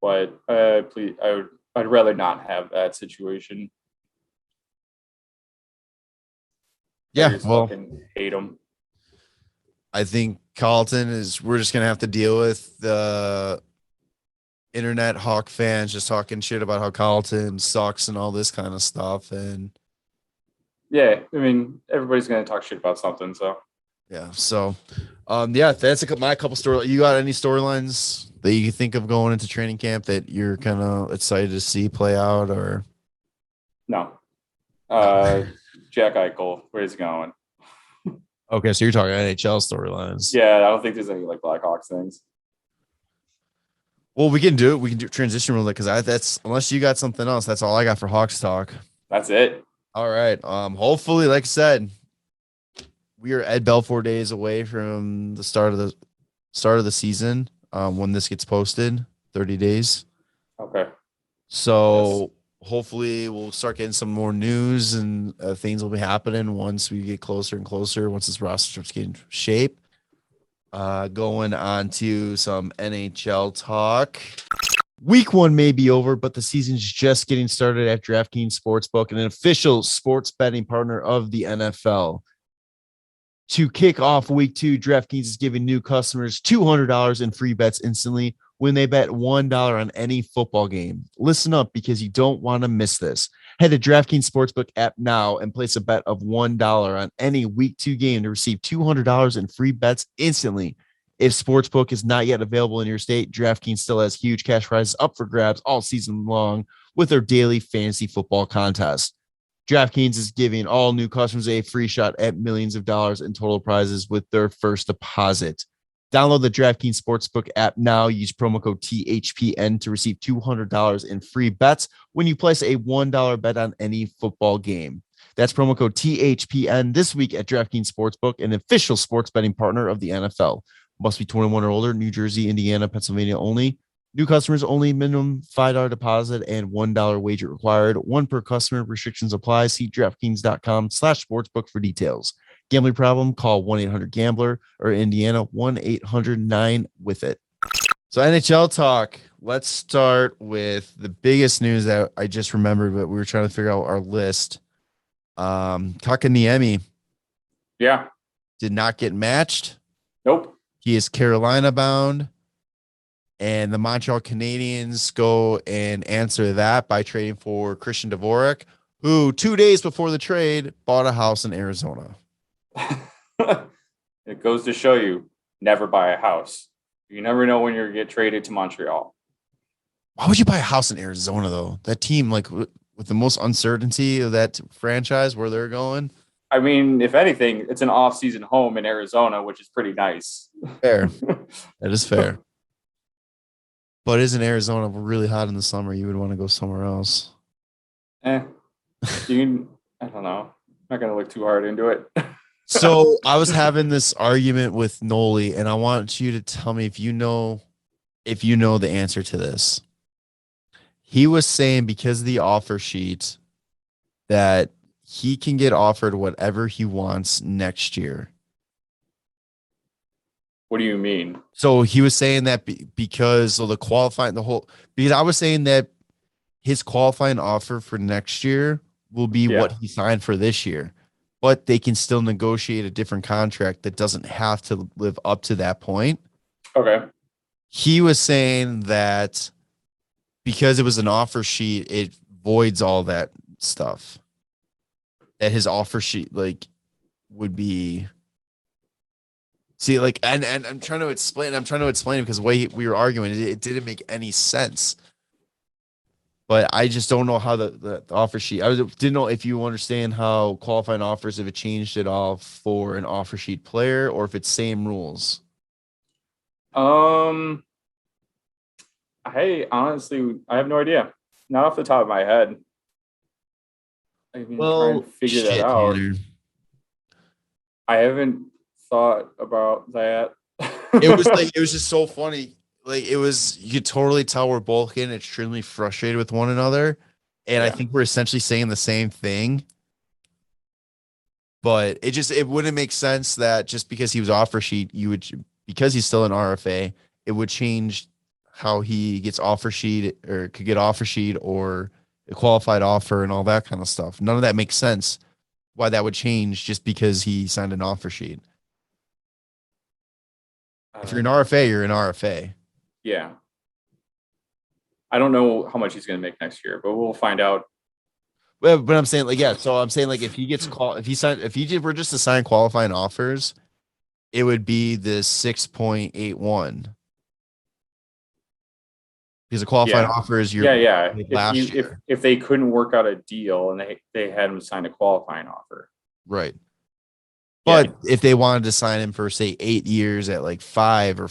But please, I'd rather not have that situation. Yeah, well, hate him. I think Colliton we're just gonna have to deal with the internet Hawk fans just talking shit about how Colliton sucks and all this kind of stuff. And yeah, I mean, everybody's going to talk shit about something. So yeah. So, that's my couple stories. You got any storylines that you think of going into training camp that you're kind of excited to see play out, or? No. Jack Eichel, where's he going? Okay. So you're talking NHL storylines. Yeah. I don't think there's any like Blackhawks things. Well, we can do transition real quick because that's unless you got something else, that's all I got for Hawks talk. That's it. All right. Hopefully, like I said, we are Ed Belfour days away from the start of the season. When this gets posted, 30 days. Okay. So hopefully we'll start getting some more news and things will be happening once we get closer and closer. Once this roster starts getting shape. Going on to some NHL talk. Week 1 may be over, but the season's just getting started at DraftKings Sportsbook, an official sports betting partner of the NFL. To kick off week 2, DraftKings is giving new customers $200 in free bets instantly when they bet $1 on any football game. Listen up because you don't want to miss this. Head to DraftKings Sportsbook app now and place a bet of $1 on any week 2 game to receive $200 in free bets instantly. If Sportsbook is not yet available in your state, DraftKings still has huge cash prizes up for grabs all season long with their daily fantasy football contest. DraftKings is giving all new customers a free shot at millions of dollars in total prizes with their first deposit. Download the DraftKings Sportsbook app now. Use promo code THPN to receive $200 in free bets when you place a $1 bet on any football game. That's promo code THPN this week at DraftKings Sportsbook, an official sports betting partner of the NFL. Must be 21 or older, New Jersey, Indiana, Pennsylvania only. New customers only, minimum $5 deposit and $1 wager required. One per customer, restrictions apply. See DraftKings.com/sportsbook for details. Gambling problem? Call 1-800-GAMBLER or Indiana 1-800-9-WITH-IT. So NHL talk. Let's start with the biggest news that I just remembered, but we were trying to figure out our list. Kotkaniemi. Yeah. Did not get matched. Nope. He is Carolina bound, and the Montreal Canadiens go and answer that by trading for Christian Dvorak, who 2 days before the trade bought a house in Arizona. It goes to show you, never buy a house. You never know when you're going to get traded to Montreal. Why would you buy a house in Arizona, though? That team, like, with the most uncertainty of that franchise, where they're going. I mean, if anything, it's an off-season home in Arizona, which is pretty nice. Fair. That is fair. But isn't Arizona really hot in the summer? You would want to go somewhere else. I don't know. I'm not going to look too hard into it. So I was having this argument with Noli, and I want you to tell me if you know the answer to this. He was saying because of the offer sheet that he can get offered whatever he wants next year. What do you mean? So he was saying that because of because I was saying that his qualifying offer for next year will be what he signed for this year, but they can still negotiate a different contract that doesn't have to live up to that point. Okay. He was saying that because it was an offer sheet, it voids all that stuff. That his offer sheet would be. See, and I'm trying to explain it because the way we were arguing, it didn't make any sense. But I just don't know how the offer sheet. I didn't know if you understand how qualifying offers, if it changed at all for an offer sheet player or if it's same rules. Hey, honestly, I have no idea. Not off the top of my head. I can try and figure that out. Tanner. I haven't thought about that. It was just so funny. You could totally tell we're both getting extremely frustrated with one another. And I think we're essentially saying the same thing. But it wouldn't make sense that just because he was offer sheet, because he's still an RFA, it would change how he gets offer sheet or could get offer sheet or a qualified offer and all that kind of stuff. None of that makes sense why that would change just because he signed an offer sheet. If you're an RFA, you're an RFA. Yeah. I don't know how much he's going to make next year, but we'll find out. Well, but I'm saying so I'm saying if he gets if he were just to sign qualifying offers, it would be the 6.81. Because a qualifying offer is your last year. If they couldn't work out a deal and they had him sign a qualifying offer. Right. But if they wanted to sign him for, say, 8 years at 5 or,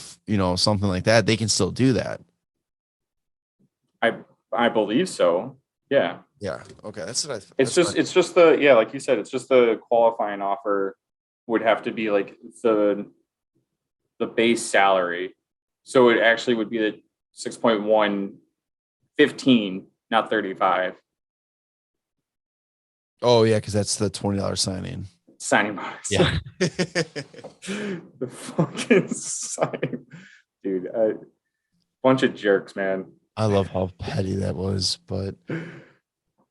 something like that, they can still do that. I believe so. Yeah. Yeah. Okay. That's what it's just the, like you said, it's just the qualifying offer would have to be the base salary. So it actually would be the 6.115, not 35. Oh yeah. Cause that's the $20 signing bonus. Yeah. The fucking signing, dude. Bunch of jerks, man. I love how petty that was, but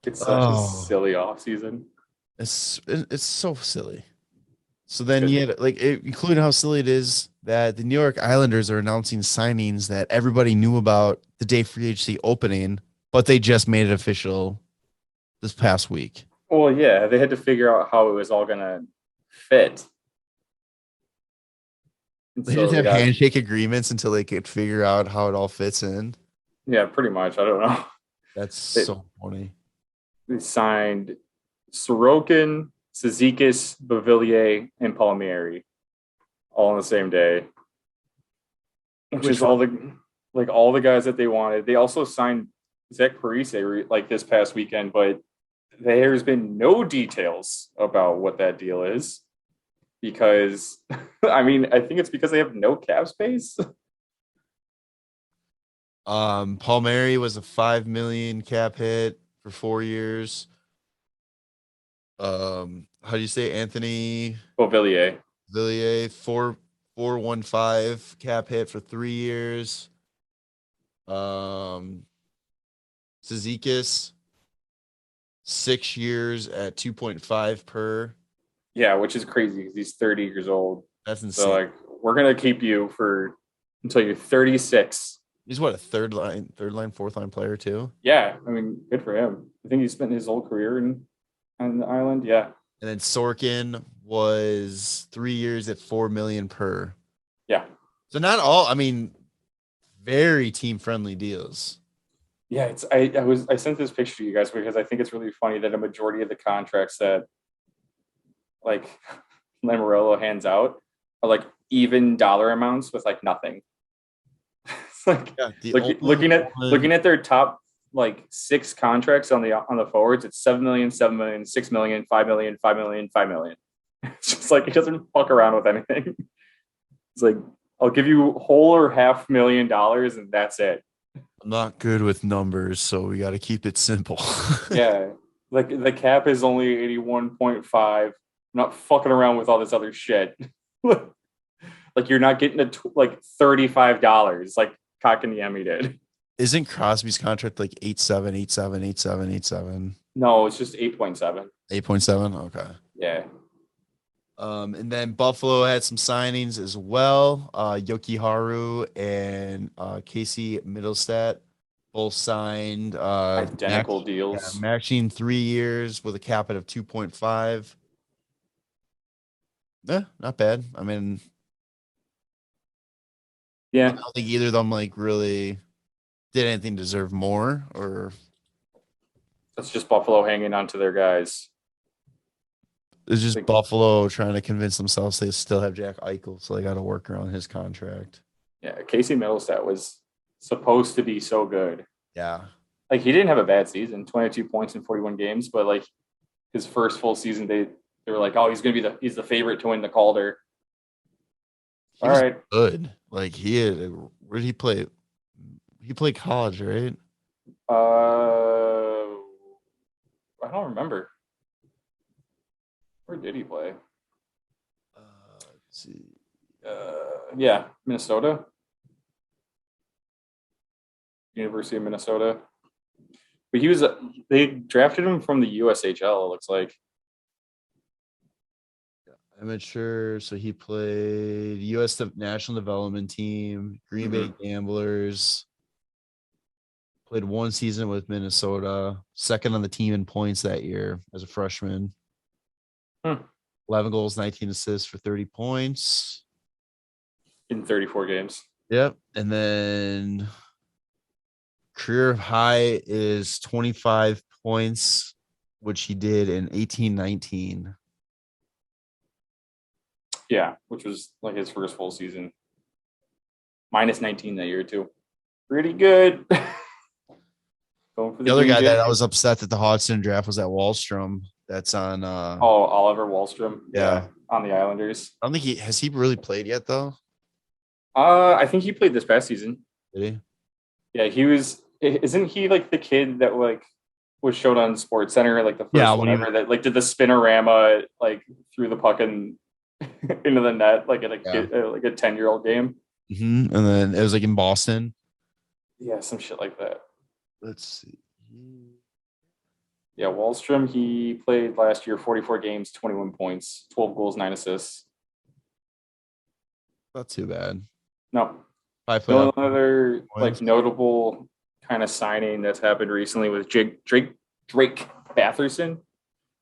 It's such a silly offseason. it's so silly. So then you had including how silly it is that the New York Islanders are announcing signings that everybody knew about the day free agency opening, but they just made it official this past week. Well, yeah, they had to figure out how it was all gonna fit. They just have handshake agreements until they could figure out how it all fits in. Yeah, pretty much. I don't know. That's so funny. They signed Sorokin, Cizikas, Beauvillier, and Palmieri all on the same day, which is all the guys that they wanted. They also signed Zach Parise like this past weekend, but there's been no details about what that deal is because, I think it's because they have no cap space. Palmieri was a $5 million cap hit for 4 years. How do you say Anthony Beauvillier 415 cap hit for 3 years. Cizikas 6 years at 2.5 per. Yeah, which is crazy because he's 30 years old. That's insane. So we're gonna keep you until you're 36. He's what, a third line, fourth line player too? Yeah, good for him. I think he spent his whole career on the island. Yeah. And then Sorkin was 3 years at $4 million per. Yeah. So not all, very team friendly deals. Yeah, I sent this picture to you guys because I think it's really funny that a majority of the contracts that Lamoriello hands out are even dollar amounts with nothing. It's looking at their top 6 contracts on the forwards, it's 7 million, 7 million, 6 million, 5 million, 5 million, 5 million. It's just it doesn't fuck around with anything. It's I'll give you whole or $500,000 and that's it. I'm not good with numbers, so we got to keep it simple. Yeah. The cap is only 81.5. I'm not fucking around with all this other shit. You're not getting $35 like Kotkaniemi did. Isn't Crosby's contract 8.7, 8.7, 8.7, 8.7? No, it's just 8.7. 8.7? Okay. Yeah. And then Buffalo had some signings as well. Yoki Haru and Casey Middlestat both signed identical deals. Matching 3 years with a cap of 2.5. Yeah, not bad. Yeah. I don't think either of them really did anything to deserve more, or that's just Buffalo hanging on to their guys. It's just Buffalo trying to convince themselves they still have Jack Eichel, so they got to work around his contract. Yeah, Casey Middlestat was supposed to be so good. Yeah. He didn't have a bad season, 22 points in 41 games, but his first full season, they were oh, he's going to be he's the favorite to win the Calder. All right. Good. Where did he play? He played college, right? I don't remember. Where did he play? Let's see. Yeah, Minnesota. University of Minnesota. But they drafted him from the USHL, it looks like. Amateur, so he played U.S. National Development Team, Green Bay Gamblers. Played 1 season with Minnesota, second on the team in points that year as a freshman. 11 goals, 19 assists for 30 points. In 34 games. Yep. And then career high is 25 points, which he did in 18-19. Yeah, which was his first full season. Minus 19 that year, too. Pretty good. The other guy that I was upset that the Hodgson draft was at Wahlstrom. That's on Oliver Wahlstrom. Yeah. On the Islanders. I don't think has he really played yet though? I think he played this past season. Did he? Yeah, isn't he the kid that was showed on Sports Center the first one ever that did the spinorama threw the puck into the net at a 10-year-old game? And then it was in Boston. Yeah, some shit like that. Let's see. Yeah, Wallstrom, he played last year 44 games, 21 points, 12 goals, 9 assists. Not too bad. No. Five The only playoff other points. notable kind of signing that's happened recently was Drake Batherson,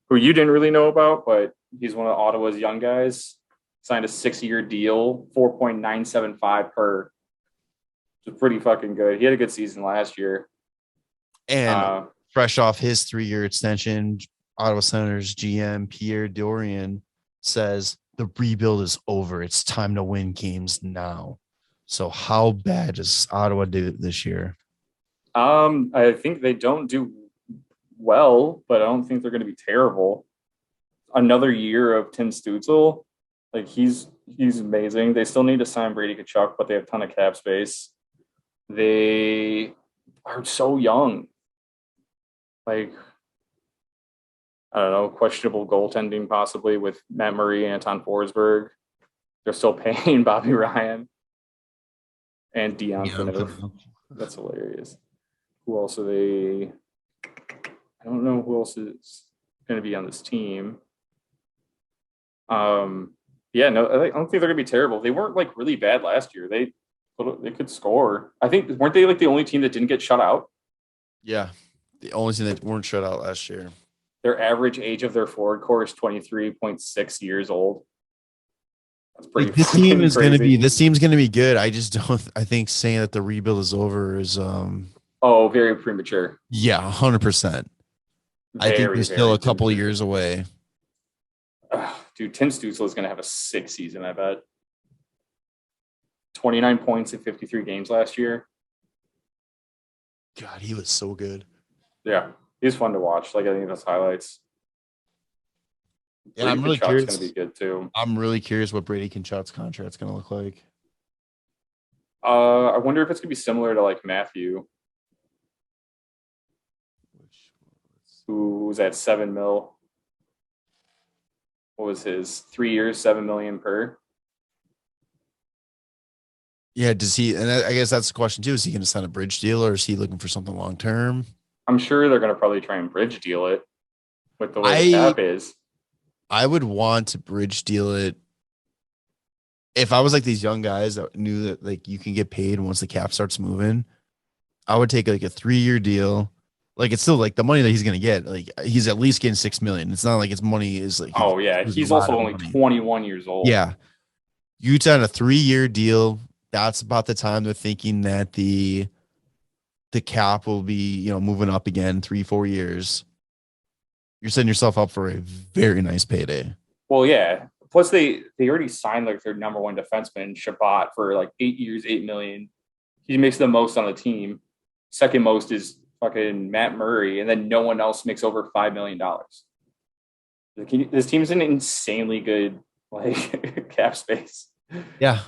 who you didn't really know about, but he's one of Ottawa's young guys. Signed a 6-year deal, 4.975 per. Which is pretty fucking good. He had a good season last year. And fresh off his 3-year extension, Ottawa Senators GM Pierre Dorion says the rebuild is over. It's time to win games now. So how bad does Ottawa do this year? I think they don't do well, but I don't think they're going to be terrible. Another year of Tim Stützle, like he's amazing. They still need to sign Brady Tkachuck, but they have a ton of cap space. They are so young. Like, I don't know, questionable goaltending possibly with Matt Murray and Anton Forsberg. They're still paying Bobby Ryan and Dion Phaneuf. That's hilarious. Who else are they? I don't know who else is going to be on this team. Yeah, no, I don't think they're going to be terrible. They weren't like really bad last year. They could score. I think, weren't they like the only team that didn't get shut out? Yeah, the only team that weren't shut out last year. Their average age of their forward core is 23.6 years old. That's pretty. This team is going to be. This team's going to be good. I just don't. I think saying that the rebuild is over is. Very premature. Yeah, 100%. I think we're still a couple of years away. Dude, Tim Stützle is going to have a sick season, I bet. 29 points in 53 games last year. God, he was so good. Yeah, he's fun to watch. Like, I think that's highlights. Yeah, I'm really curious. Going to be good too. I'm really curious what Brady Tkachuck's contract's going to look like. I wonder if it's going to be similar to like Matthew, who's at $7 million. What was his 3 years, $7 million per? Yeah, does he? And I guess that's the question too. Is he going to sign a bridge deal, or is he looking for something long term? I'm sure they're going to probably try and bridge deal it with the way the cap is. I would want to bridge deal it if I was like these young guys that knew that like you can get paid once the cap starts moving. I would take like a 3-year deal. Like it's still like the money that he's gonna get. Like he's at least getting $6 million. It's not like his money is like. Oh yeah, he's also only 21 years old. Yeah, you sign a 3-year deal. That's about the time they're thinking that the cap will be moving up again 3-4 years. You're setting yourself up for a very nice payday. Well, yeah. Plus they already signed like their number one defenseman Shabbat for like 8 years, $8 million. He makes the most on the team. Second most is fucking Matt Murray, and then no one else makes over $5 million. This team's an insanely good like cap space. Yeah.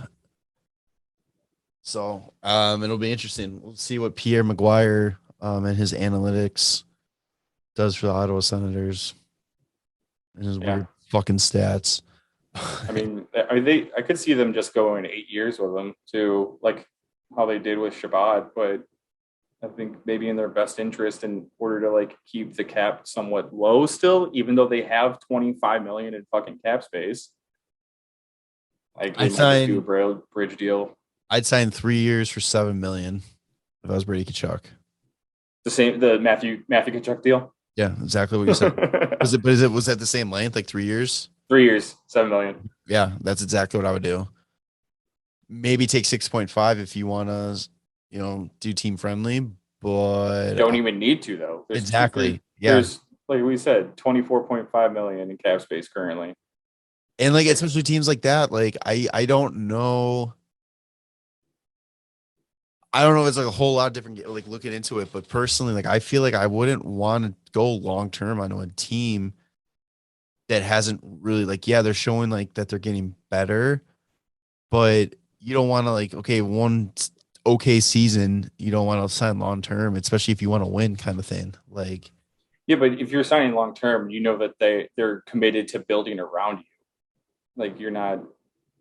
So it'll be interesting. We'll see what Pierre Maguire and his analytics does for the Ottawa Senators and his weird fucking stats. I mean, I could see them just going 8 years with them too, like how they did with Shabbat, but I think maybe in their best interest in order to like keep the cap somewhat low still, even though they have $25 million in fucking cap space. Like I'd do a bridge deal. I'd sign 3 years for $7 million if I was Brady Tkachuck. The Matthew Tkachuck deal. Yeah, exactly what you said. Was that the same length, like 3 years? 3 years, $7 million. Yeah, that's exactly what I would do. Maybe take 6.5 if you want to, do team friendly, but don't even need to though. Exactly. There's like we said, $24.5 million in cap space currently. And like especially teams like that, like I don't know. I don't know if it's like a whole lot different, like looking into it, but personally, like I feel like I wouldn't want to go long term on a team that hasn't really they're showing like that they're getting better, but you don't want to one okay season, you don't want to sign long term, especially if you want to win kind of thing. Like, yeah, but if you're signing long term, you know that they're committed to building around you. Like you're not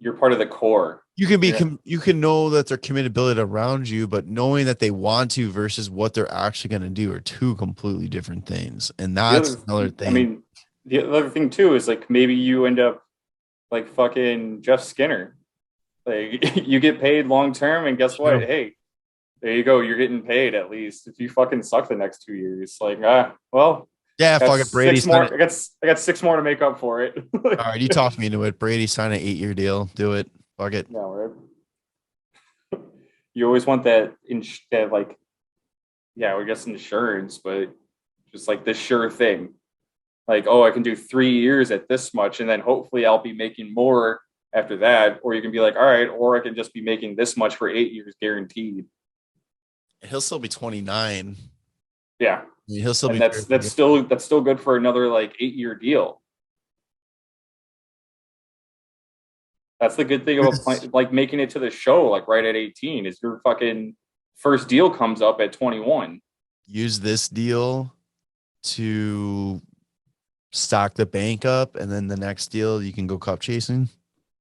you're part of the core. You can be you can know that they're committability around you, but knowing that they want to versus what they're actually going to do are two completely different things. And that's another thing. I mean, the other thing too is like maybe you end up like fucking Jeff Skinner. Like you get paid long term, and guess what? Hey, there you go. You're getting paid at least. If you fucking suck the next 2 years, like well, yeah, fuck it. Brady. I got 6 more to make up for it. All right, you talked me into it. Brady signed an 8-year deal. Do it. Fuck it. No, right? You always want that like, yeah, I guess insurance, but just like the sure thing. Like, oh, I can do 3 years at this much, and then hopefully I'll be making more after that. Or you can be like, all right, or I can just be making this much for 8 years guaranteed. He'll still be 29. Yeah. I mean, he'll still and be. That's still good for another like 8-year deal. That's the good thing about like making it to the show, like right at 18, is your fucking first deal comes up at 21. Use this deal to stock the bank up, and then the next deal you can go cup chasing.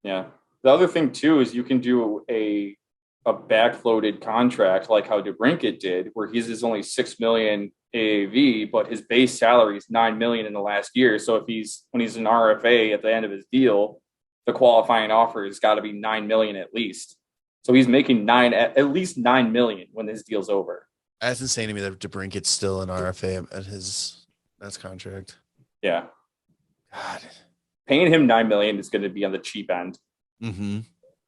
Yeah. The other thing too is you can do a backloaded contract like how DeBrincat did, where his only $6 million AAV, but his base salary is $9 million in the last year. So when he's an RFA at the end of his deal, the qualifying offer has got to be $9 million at least. So he's making at least $9 million when his deal's over. That's insane to me that DeBrincat's still an RFA at his contract. Yeah. God. Paying him $9 million is going to be on the cheap end. Mm-hmm.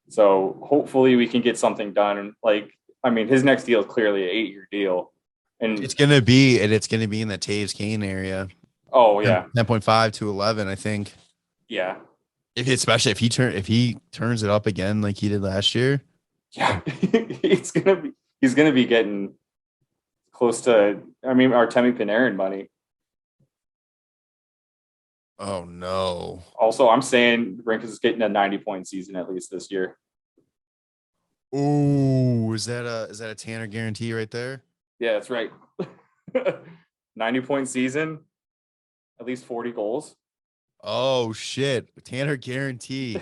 So hopefully we can get something done. Like, I mean, his next deal is clearly an 8-year deal. And it's going to be in the Toews Kane area. Oh yeah. 10.5 to 11, I think. Yeah. Especially if he turns it up again like he did last year. Yeah. he's going to be getting close to, I mean, Artemi Panarin money. Oh no. Also, I'm saying Brink is getting a 90-point season at least this year. Ooh, is that a Tanner guarantee right there? Yeah, that's right. 90-point season, at least 40 goals. Oh shit. Tanner guarantee.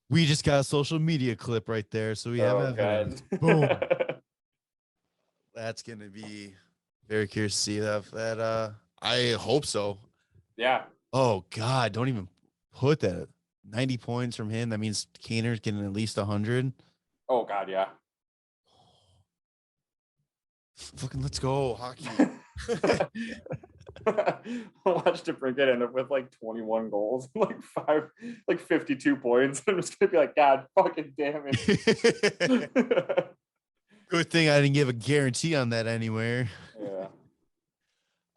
We just got a social media clip right there. So we have evidence. Boom. That's gonna be very curious to see that. I hope so. Yeah. Oh God, don't even put that. 90 points from him. That means Kaner's getting at least 100. Oh God, yeah. Fucking let's go, hockey. Watch DeBrincat end up with like 21 goals, like 52 points. I'm just gonna be like, God fucking damn it. Good thing I didn't give a guarantee on that anywhere. Yeah.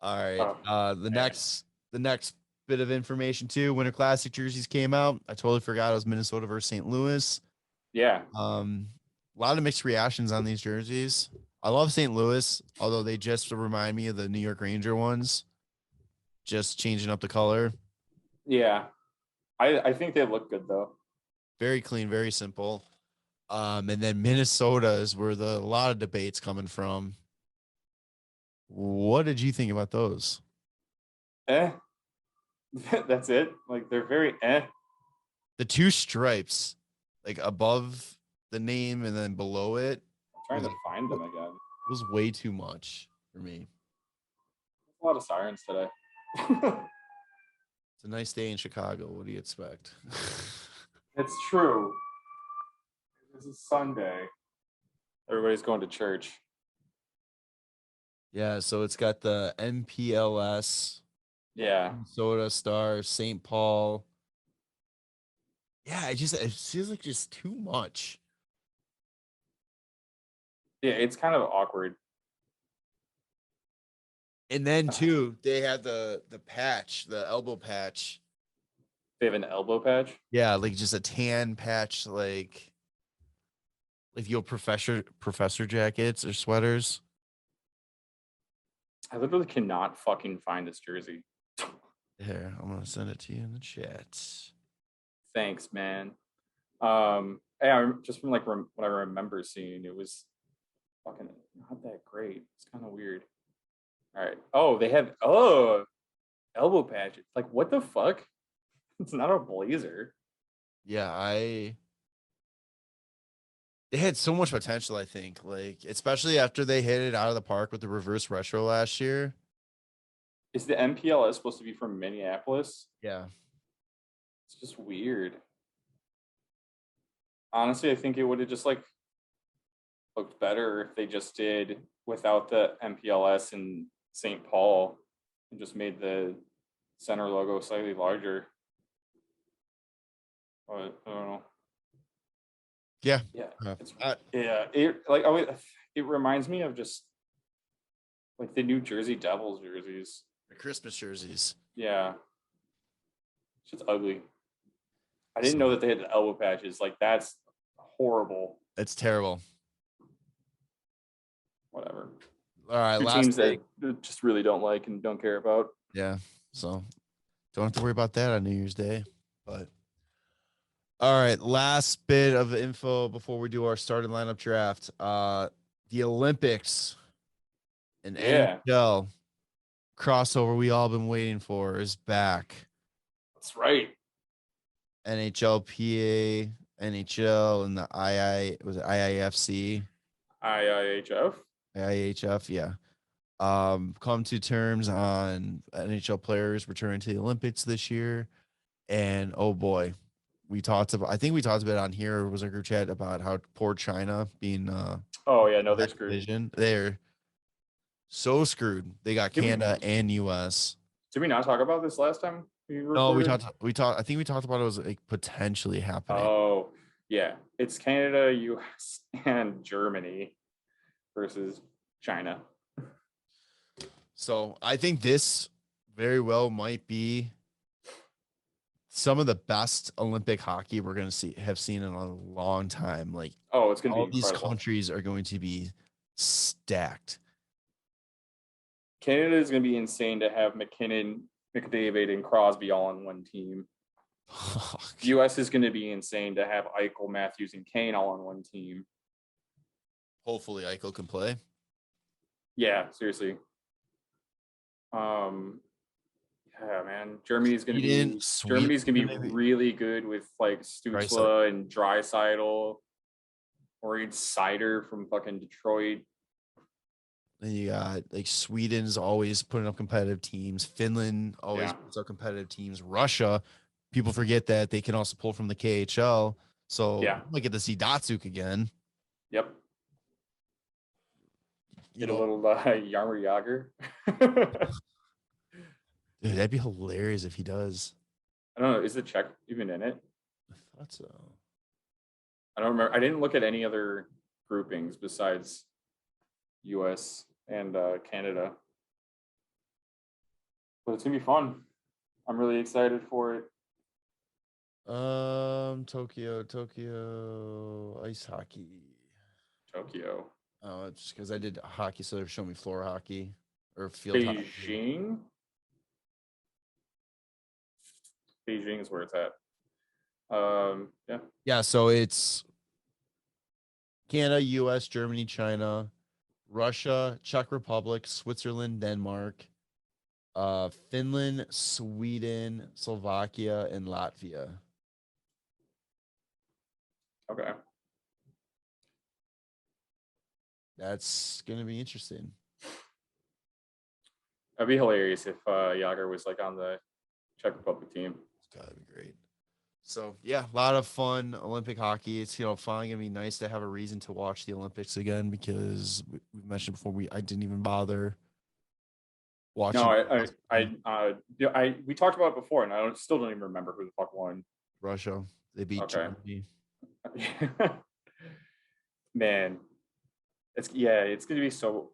All right. The next bit of information too. Winter Classic jerseys came out. I totally forgot it was Minnesota versus St. Louis. Yeah. A lot of mixed reactions on these jerseys. I love St. Louis, although they just remind me of the New York Ranger ones. Just changing up the color. Yeah. I think they look good though. Very clean, very simple. And then Minnesota is where a lot of debates coming from. What did you think about those? That's it. Like they're very The two stripes, like above the name and then below it. I'm trying to find them again. It was way too much for me. A lot of sirens today. It's a nice day in Chicago. What do you expect? It's true. This is Sunday. Everybody's going to church. Yeah, so it's got the MPLS. Yeah. Minnesota Stars, St. Paul. Yeah, it feels like just too much. Yeah, it's kind of awkward. And then too, they had the patch, the elbow patch. They have an elbow patch? Yeah, like just a tan patch, like your professor jackets or sweaters. I literally cannot fucking find this jersey. Here, I'm gonna send it to you in the chat. Thanks, man. Hey, just from like what I remember seeing, it was fucking not that great. It's kind of weird. All right. Oh, they have elbow patch. Like what the fuck? It's not a blazer. Yeah, they had so much potential, I think, like, especially after they hit it out of the park with the reverse retro last year. Is the MPLS supposed to be from Minneapolis? Yeah. It's just weird. Honestly, I think it would have just like looked better if they just did without the MPLS in St. Paul and just made the center logo slightly larger. But I don't know. Yeah. Yeah. It reminds me of just like the New Jersey Devils jerseys. The Christmas jerseys. Yeah. It's just ugly. I didn't know that they had the elbow patches. Like, that's horrible. It's terrible. Whatever. All right. Two teams that just really don't like and don't care about. Yeah. So don't have to worry about that on New Year's Day. But all right. Last bit of info before we do our starting lineup draft. The Olympics and NHL crossover we all been waiting for is back. That's right. NHLPA, NHL, and the IIFC. IIHF, yeah. Come to terms on NHL players returning to the Olympics this year. And oh boy, I think we talked about it on here. It was a group chat about how poor China being they're screwed. Division. They're so screwed. They got Canada and US. Did we not talk about this last time? No, we talked. I think we talked about it was like potentially happening. Oh, yeah. It's Canada, US, and Germany versus China. So I think this very well might be some of the best Olympic hockey we're going to have seen in a long time. Like, it's going to be all these countries are going to be stacked. Canada is going to be insane to have McKinnon, McDavid, and Crosby all on one team. US is going to be insane to have Eichel, Matthews, and Kane all on one team. Hopefully Eichel can play. Yeah, seriously. Yeah, man. Germany's going to be really good with like Stützle and Draisaitl, Maurice Seider from fucking Detroit. Then you got like Sweden's always putting up competitive teams. Finland always puts up competitive teams. Russia, people forget that they can also pull from the KHL. So we might get to see Datsuk again. Yep. Get a little Jaromir Jagr. Dude, that'd be hilarious if he does. I don't know. Is the Czech even in it? I thought so. I don't remember. I didn't look at any other groupings besides US and Canada. But it's going to be fun. I'm really excited for it. Tokyo ice hockey. Tokyo. Oh, it's just because I did hockey, so they're showing me floor hockey or field hockey. Beijing is where it's at. Yeah, so it's Canada, US, Germany, China, Russia, Czech Republic, Switzerland, Denmark, Finland, Sweden, Slovakia, and Latvia. Okay. That's going to be interesting. That'd be hilarious if Jagr was like on the Czech Republic team. It's got to be great. So, yeah, a lot of fun Olympic hockey. It's, finally going to be nice to have a reason to watch the Olympics again because we mentioned before we talked about it before, and I still don't even remember who the fuck won. Russia. They beat Germany. Man, it's going to be so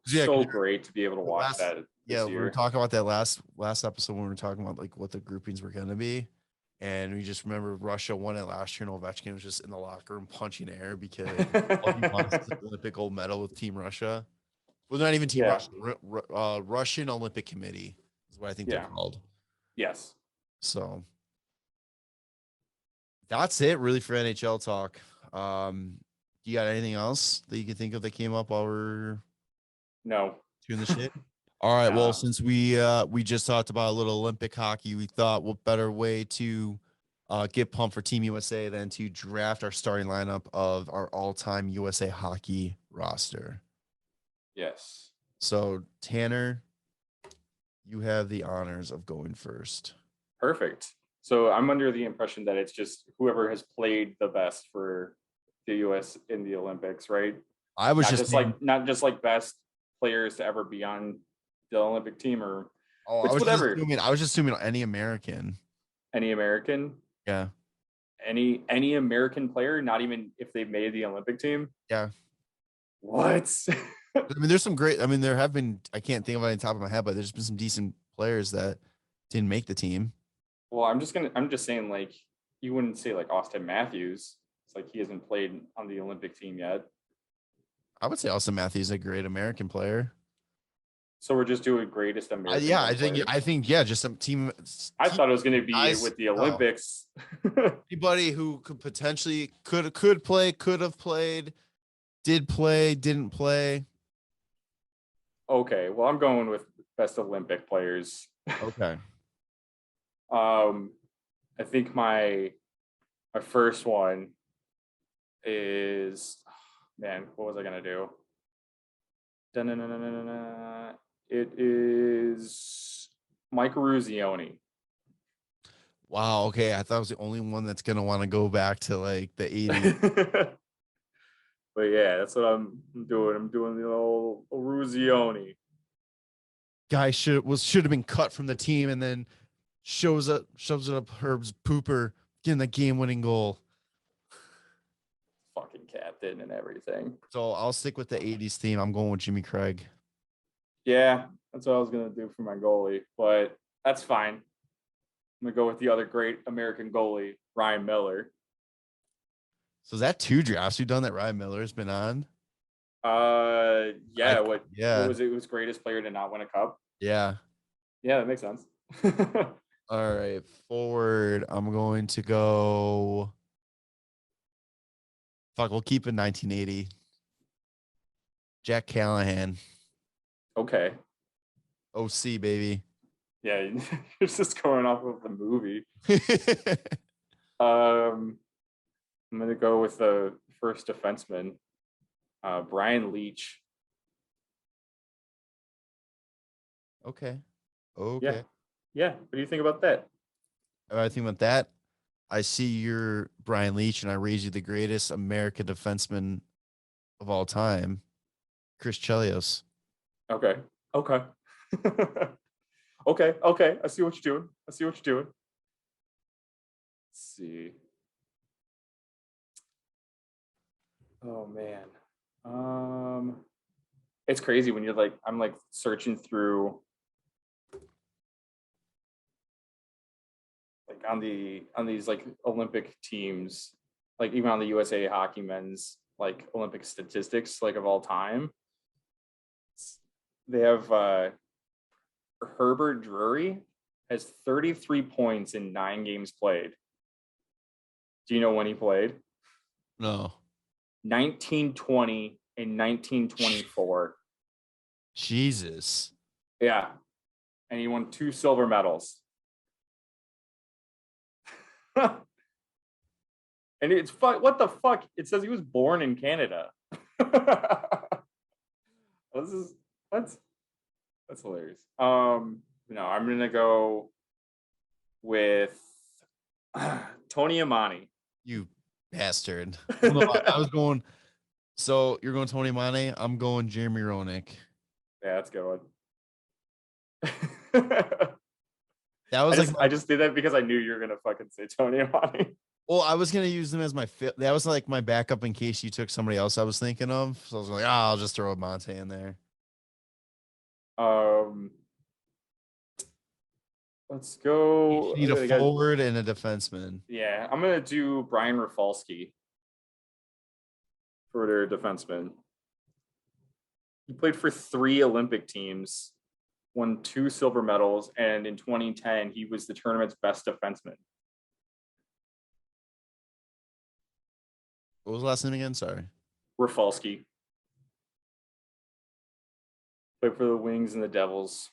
great to be able to watch that. Yeah, we were talking about that last episode when we were talking about like what the groupings were going to be. And we just remember Russia won it last year, and Ovechkin was just in the locker room punching air because he won the Olympic gold medal with Team Russia. Well, not even Team Russia. Russian Olympic Committee is what I think they're called. Yes. So that's it, really, for NHL talk. You got anything else that you can think of that came up while we're doing the shit? All right. Well, since we just talked about a little Olympic hockey, we thought what better way to get pumped for Team USA, then to draft our starting lineup of our all-time USA hockey roster. Yes. So, Tanner, you have the honors of going first. Perfect. So I'm under the impression that it's just whoever has played the best for the US in the Olympics, right? I was not just like best players to ever be on the Olympic team, or I was just assuming any American. Any American? Yeah. Any American player, not even if they made the Olympic team? Yeah. What? I mean, there's some great, there have been, I can't think of any top of my head, but there's been some decent players that didn't make the team. Well, I'm just saying, like, you wouldn't say like Austin Matthews. It's like he hasn't played on the Olympic team yet. I would say Austin Matthews is a great American player. So we're just doing greatest American. I think just some team. I thought it was going to be with the Olympics. Anybody who could potentially could play, could have played, did play, didn't play. Okay, well, I'm going with best Olympic players. Okay. I think my first one is, man, what was I gonna do? It is Mike Ruzioni. Wow. Okay, I thought I was the only one that's gonna want to go back to like the 80s. But yeah, that's what I'm doing. I'm doing the old Ruzioni. Guy should have been cut from the team and then shoves it up Herb's pooper, getting the game-winning goal. Fucking captain and everything. So I'll stick with the 80s theme. I'm going with Jimmy Craig. Yeah, that's what I was gonna do for my goalie, but that's fine. I'm gonna go with the other great American goalie, Ryan Miller. So is that 2 drafts you've done that Ryan Miller's been on? Yeah. What was it? It was greatest player to not win a cup. Yeah. Yeah, that makes sense. All right, forward. I'm going to go. We'll keep it 1980. Jack Callahan. Okay. OC, baby. Yeah, you're just going off of the movie. I'm gonna go with the first defenseman, Brian Leach. Okay. Yeah. What do you think about that? I think about that. I see you're Brian Leach, and I raise you the greatest American defenseman of all time, Chris Chelios. Okay. Okay. I see what you're doing. Let's see. Oh man. It's crazy when you're like, I'm like searching through like on these like Olympic teams, like even on the USA hockey men's like Olympic statistics, like of all time. They have Herbert Drury has 33 points in 9 games played. Do you know when he played? No. 1920 and 1924. Jesus. Yeah. And he won 2 silver medals. And it's what the fuck? It says he was born in Canada. That's hilarious. No, I'm gonna go with Tony Amani. You bastard. I was going. So you're going Tony Amani. I'm going Jeremy Roenick. Yeah, that's a good one. That was I just did that because I knew you were gonna fucking say Tony Amani. Well, I was gonna use them as my fit. That was like my backup in case you took somebody else I was thinking of. So I was like, I'll just throw a Monte in there. Let's go. You need a forward and a defenseman. Yeah, I'm gonna do Brian Rafalski for their defenseman. He played for 3 Olympic teams, won 2 silver medals, and in 2010 he was the tournament's best defenseman. What was the last name again? Sorry. Rafalski. Played for the Wings and the Devils.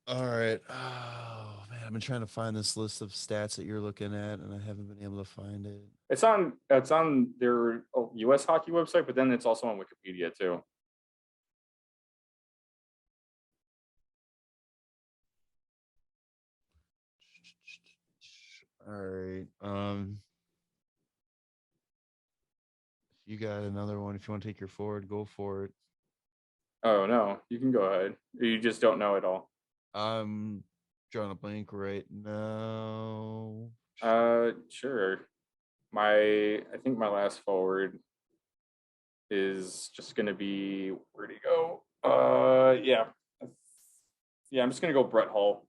All right. Oh man, I've been trying to find this list of stats that you're looking at, and I haven't been able to find it. It's on their U.S. hockey website, but then it's also on Wikipedia too. All right. You got another one. If you want to take your forward, go for it. Oh no, you can go ahead. You just don't know it all. I'm drawing a blank right now. Sure. I think my last forward is just gonna be, where'd he go? Yeah. Yeah, I'm just gonna go Brett Hull.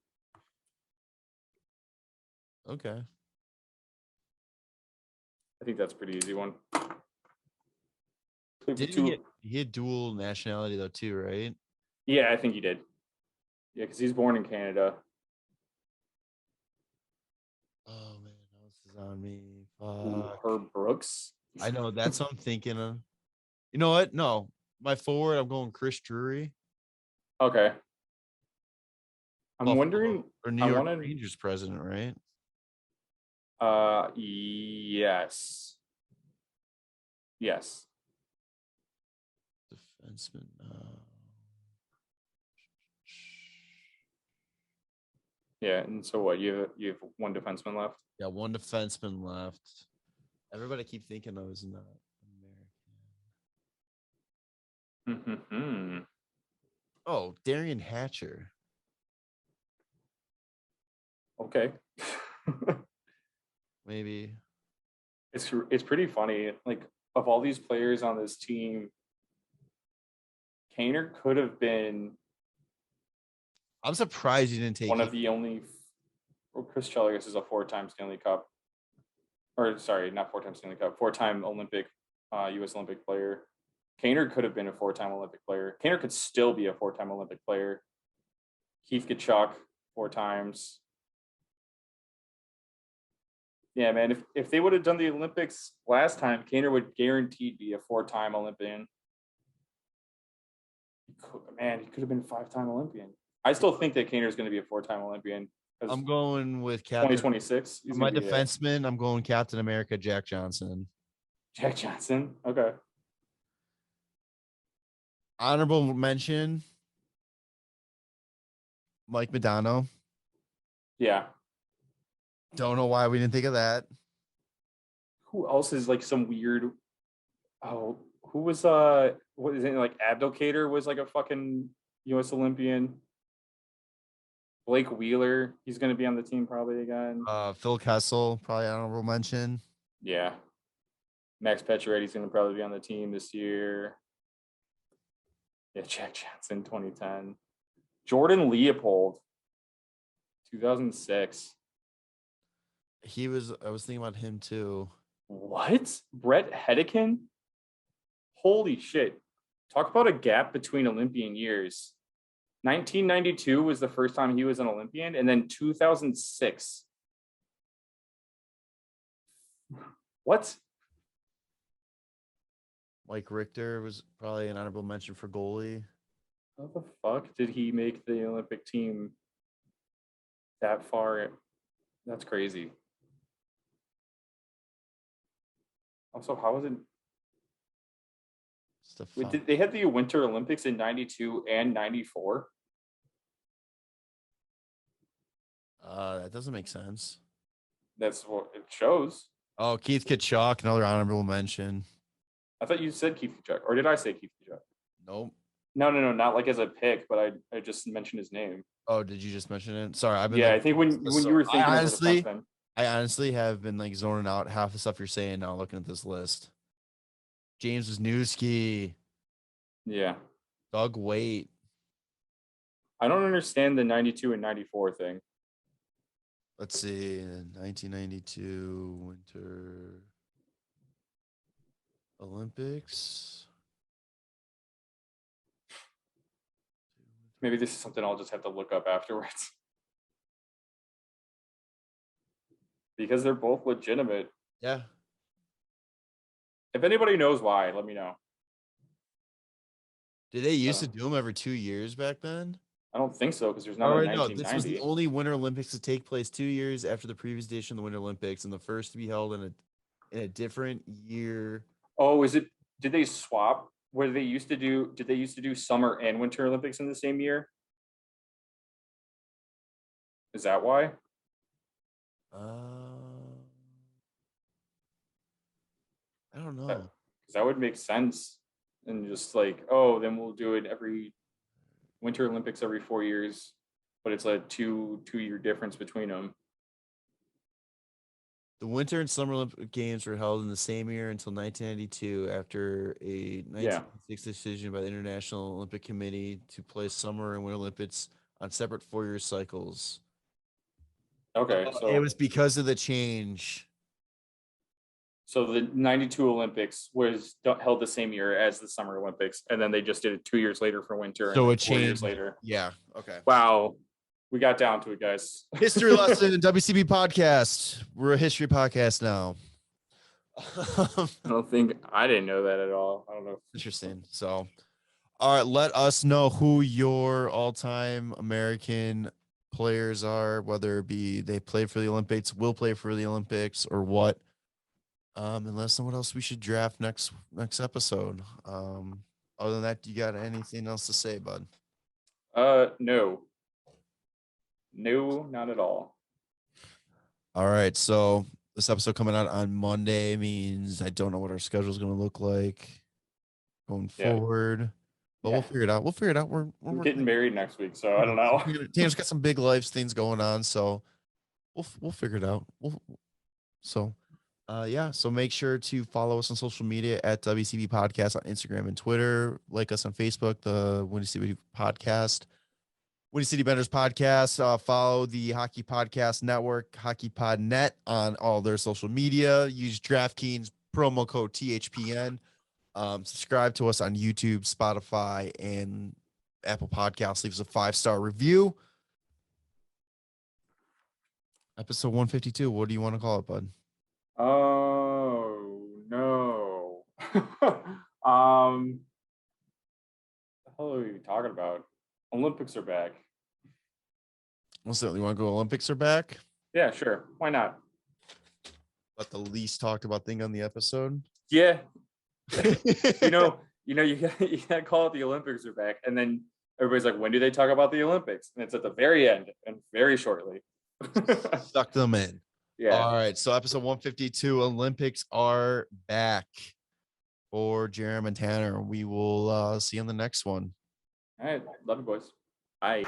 Okay. I think that's a pretty easy one. He had dual nationality though too, right? Yeah, I think he did. Yeah, because he's born in Canada. Oh man, this is on me. Herb Brooks. I know, that's what I'm thinking of. You know what? No, my forward, I'm going Chris Drury. Okay. I'm Buffalo, wondering. or New York Rangers president, right? Yes. Yes. Defenseman. Yeah, and so what? You have one defenseman left? Yeah, one defenseman left. Everybody keep thinking I was not American. Mm-hmm. Oh, Darian Hatcher. Okay. Maybe. It's pretty funny. Like, of all these players on this team, Kaner could have been. I'm surprised you didn't take one of the only. Well, Chris Chelios is a 4-time Stanley Cup. Or sorry, not 4-time Stanley Cup, 4-time Olympic, U.S. Olympic player. Kaner could have been a 4-time Olympic player. Kaner could still be a 4-time Olympic player. Keith Tkachuk, 4 times. Yeah, man. If they would have done the Olympics last time, Kaner would guaranteed be a 4-time Olympian. He could have been a 5-time Olympian. I still think that Kaner is going to be a 4-time Olympian. I'm going with Captain 2026. My defenseman, I'm going Captain America, Jack Johnson. Jack Johnson. Okay. Honorable mention, Mike Modano. Yeah. Don't know why we didn't think of that. Who else is like some weird? Oh, who was what is it, like Abdelkader was like a fucking U.S. Olympian. Blake Wheeler, he's going to be on the team probably again. Phil Kessel, probably honorable mention. Yeah. Max Pacioretty's going to probably be on the team this year. Yeah, Jack Johnson, 2010. Jordan Leopold, 2006. I was thinking about him too. What? Brett Hedican? Holy shit. Talk about a gap between Olympian years. 1992 was the first time he was an Olympian, and then 2006. What? Mike Richter was probably an honorable mention for goalie. How the fuck did he make the Olympic team that far? That's crazy. Also, how was it? Wait, they had the Winter Olympics in 92 and 94? That doesn't make sense. That's what it shows. Oh, Keith Tkachuk, another honorable mention. I thought you said Keith Tkachuk, or did I say Keith Tkachuk? Nope. No, not like as a pick, but I just mentioned his name. Oh, did you just mention it? Sorry, I've been. Yeah, I think when you were thinking, I honestly have been like zoning out half the stuff you're saying now. Looking at this list, James Wisniewski. Yeah. Doug Waite. I don't understand the 92 and 94 thing. Let's see, 1992 Winter Olympics. Maybe this is something I'll just have to look up afterwards. Because they're both legitimate. Yeah. If anybody knows why, let me know. Did they used to do them every 2 years back then? I don't think so because there's not a 1990. This was the only Winter Olympics to take place 2 years after the previous edition of the Winter Olympics, and the first to be held in a different year. Oh, is it? Did they swap? Did they used to do Summer and Winter Olympics in the same year? Is that why? I don't know. Because that would make sense. And just like, oh, then we'll do it every Winter Olympics every 4 years, but it's a two-year difference between them. The Winter and Summer Olympic Games were held in the same year until 1992 after a 1996 decision by the International Olympic Committee to place Summer and Winter Olympics on separate 4-year cycles. Okay. So it was because of the change. So the 92 Olympics was held the same year as the Summer Olympics, and then they just did it 2 years later for winter. So it changed 4 years later. Yeah. Okay. Wow. We got down to it, guys. History lesson in WCB podcast. We're a history podcast now. I didn't know that at all. I don't know. Interesting. So, all right, let us know who your all-time American players are, whether it be they played for the Olympics, will play for the Olympics, or what. And let us know what else we should draft next episode. Other than that, you got anything else to say, bud? No, not at all. All right, so this episode coming out on Monday means I don't know what our schedule is going to look like going forward, but we'll figure it out. We're getting married next week, so I don't know. Tanner's got some big life things going on, so we'll figure it out. So make sure to follow us on social media at WCB Podcast on Instagram and Twitter. Like us on Facebook, the Windy City Podcast. Windy City Benders Podcast. Follow the Hockey Podcast Network, HockeyPodNet, on all their social media. Use DraftKings promo code THPN. Subscribe to us on YouTube, Spotify, and Apple Podcasts. Leave us a 5-star review. Episode 152. What do you want to call it, bud? Oh no. What the hell are you talking about? Olympics are back. What's that? You want to go Olympics are back? Yeah, sure. Why not? But the least talked about thing on the episode? Yeah. you gotta call it the Olympics are back. And then everybody's like, when do they talk about the Olympics? And it's at the very end and very shortly. Suck them in. Yeah. All right. So episode 152, Olympics are back for Jarom and Tanner. We will see you on the next one. All right. Love you, boys. Bye.